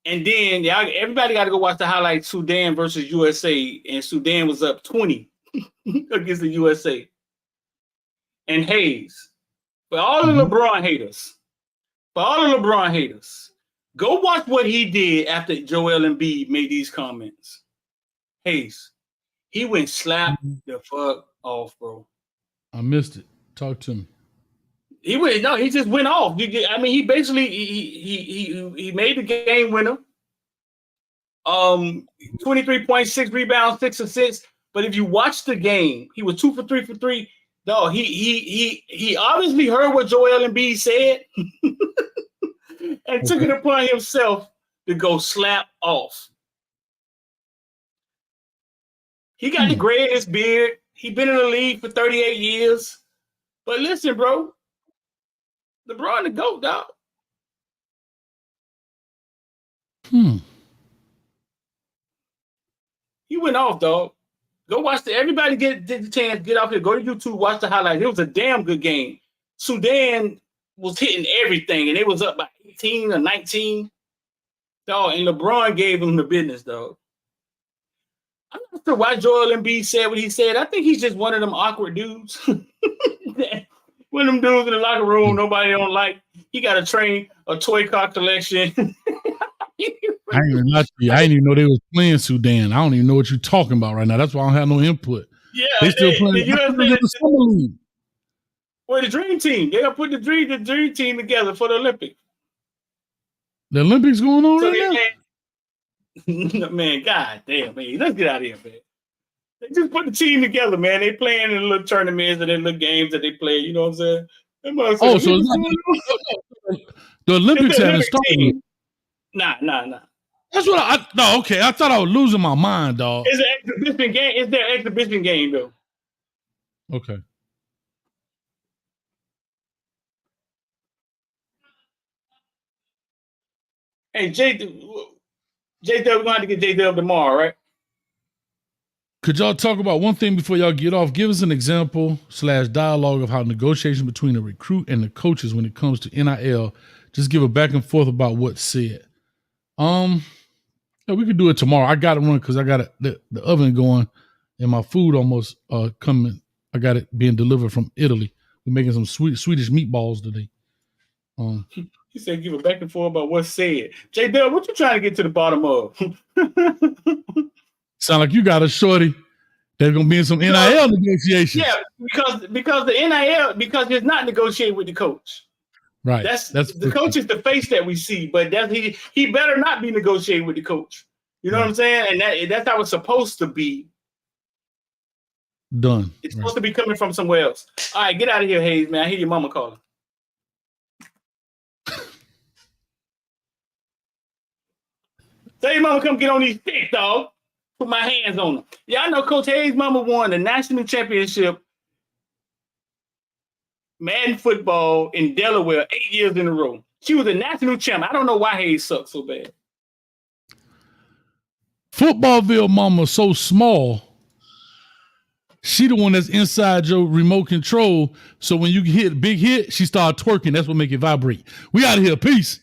And then everybody got to go watch the highlights. Sudan versus USA, and Sudan was up 20 against the USA. And Hayes, for all the LeBron haters, go watch what he did after Joel Embiid made these comments. Hayes, He went slap the fuck off, bro. I missed it. Talk to me. He just went off. I mean, he basically he made the game winner. 23.6 rebounds, 6 assists. But if you watch the game, he was 2 for 3 for 3. No, he obviously heard what Joel Embiid said and took it upon himself to go slap off. He got the gray in his beard. He been in the league for 38 years. But listen, bro, LeBron the GOAT, dog. He went off, dog. Go watch everybody get the chance, get off here, go to YouTube, watch the highlights. It was a damn good game. Sudan was hitting everything, and it was up by 18 or 19. Dog, and LeBron gave him the business, dog. I'm not sure why Joel Embiid said what he said. I think he's just one of them awkward dudes. One of them dudes in the locker room nobody don't like. He got a toy car collection. I didn't even know they was playing Sudan. I don't even know what you're talking about right now. That's why I don't have no input. Yeah, they still playing the summer league. Well, the dream team. They gonna put the dream team together for the Olympics. The Olympics going on right now? Man, god damn, man. Let's get out of here, man. They just put the team together, man. They playing in little tournaments and in little games that they play. You know what I'm saying? So it's not, the Olympics haven't started. Nah. That's what I thought I was losing my mind, dog. It's an exhibition game. It's their exhibition game, though. Okay. Hey, J-Dub, we're going to have to get J-Dub tomorrow, right? Could y'all talk about one thing before y'all get off? Give us an example / dialogue of how negotiation between the recruit and the coaches when it comes to NIL. Just give a back and forth about what's said. Yeah, we could do it tomorrow. I got to run because I got the oven going and my food almost coming. I got it being delivered from Italy. We're making some Swedish meatballs today. He said give a back and forth about what's said. J-Dub, what you trying to get to the bottom of? Sound like you got a shorty that's going to be in some NIL negotiations. Yeah, because the NIL, because it's not negotiated with the coach. Right. That's the coach is the face that we see, but he better not be negotiating with the coach. You know what I'm saying? And that's how it's supposed to be. Done. It's supposed to be coming from somewhere else. All right, get out of here, Hayes, man. I hear your mama calling. Tell your mama come get on these sticks, dog. Put my hands on them. Yeah, I know Coach Hayes' mama won the national championship Madden football in Delaware 8 years in a row. She was a national champ. I don't know why Hayes sucks so bad. Footballville mama so small. She the one that's inside your remote control. So when you hit a big hit, she start twerking. That's what make it vibrate. We out of here. Peace.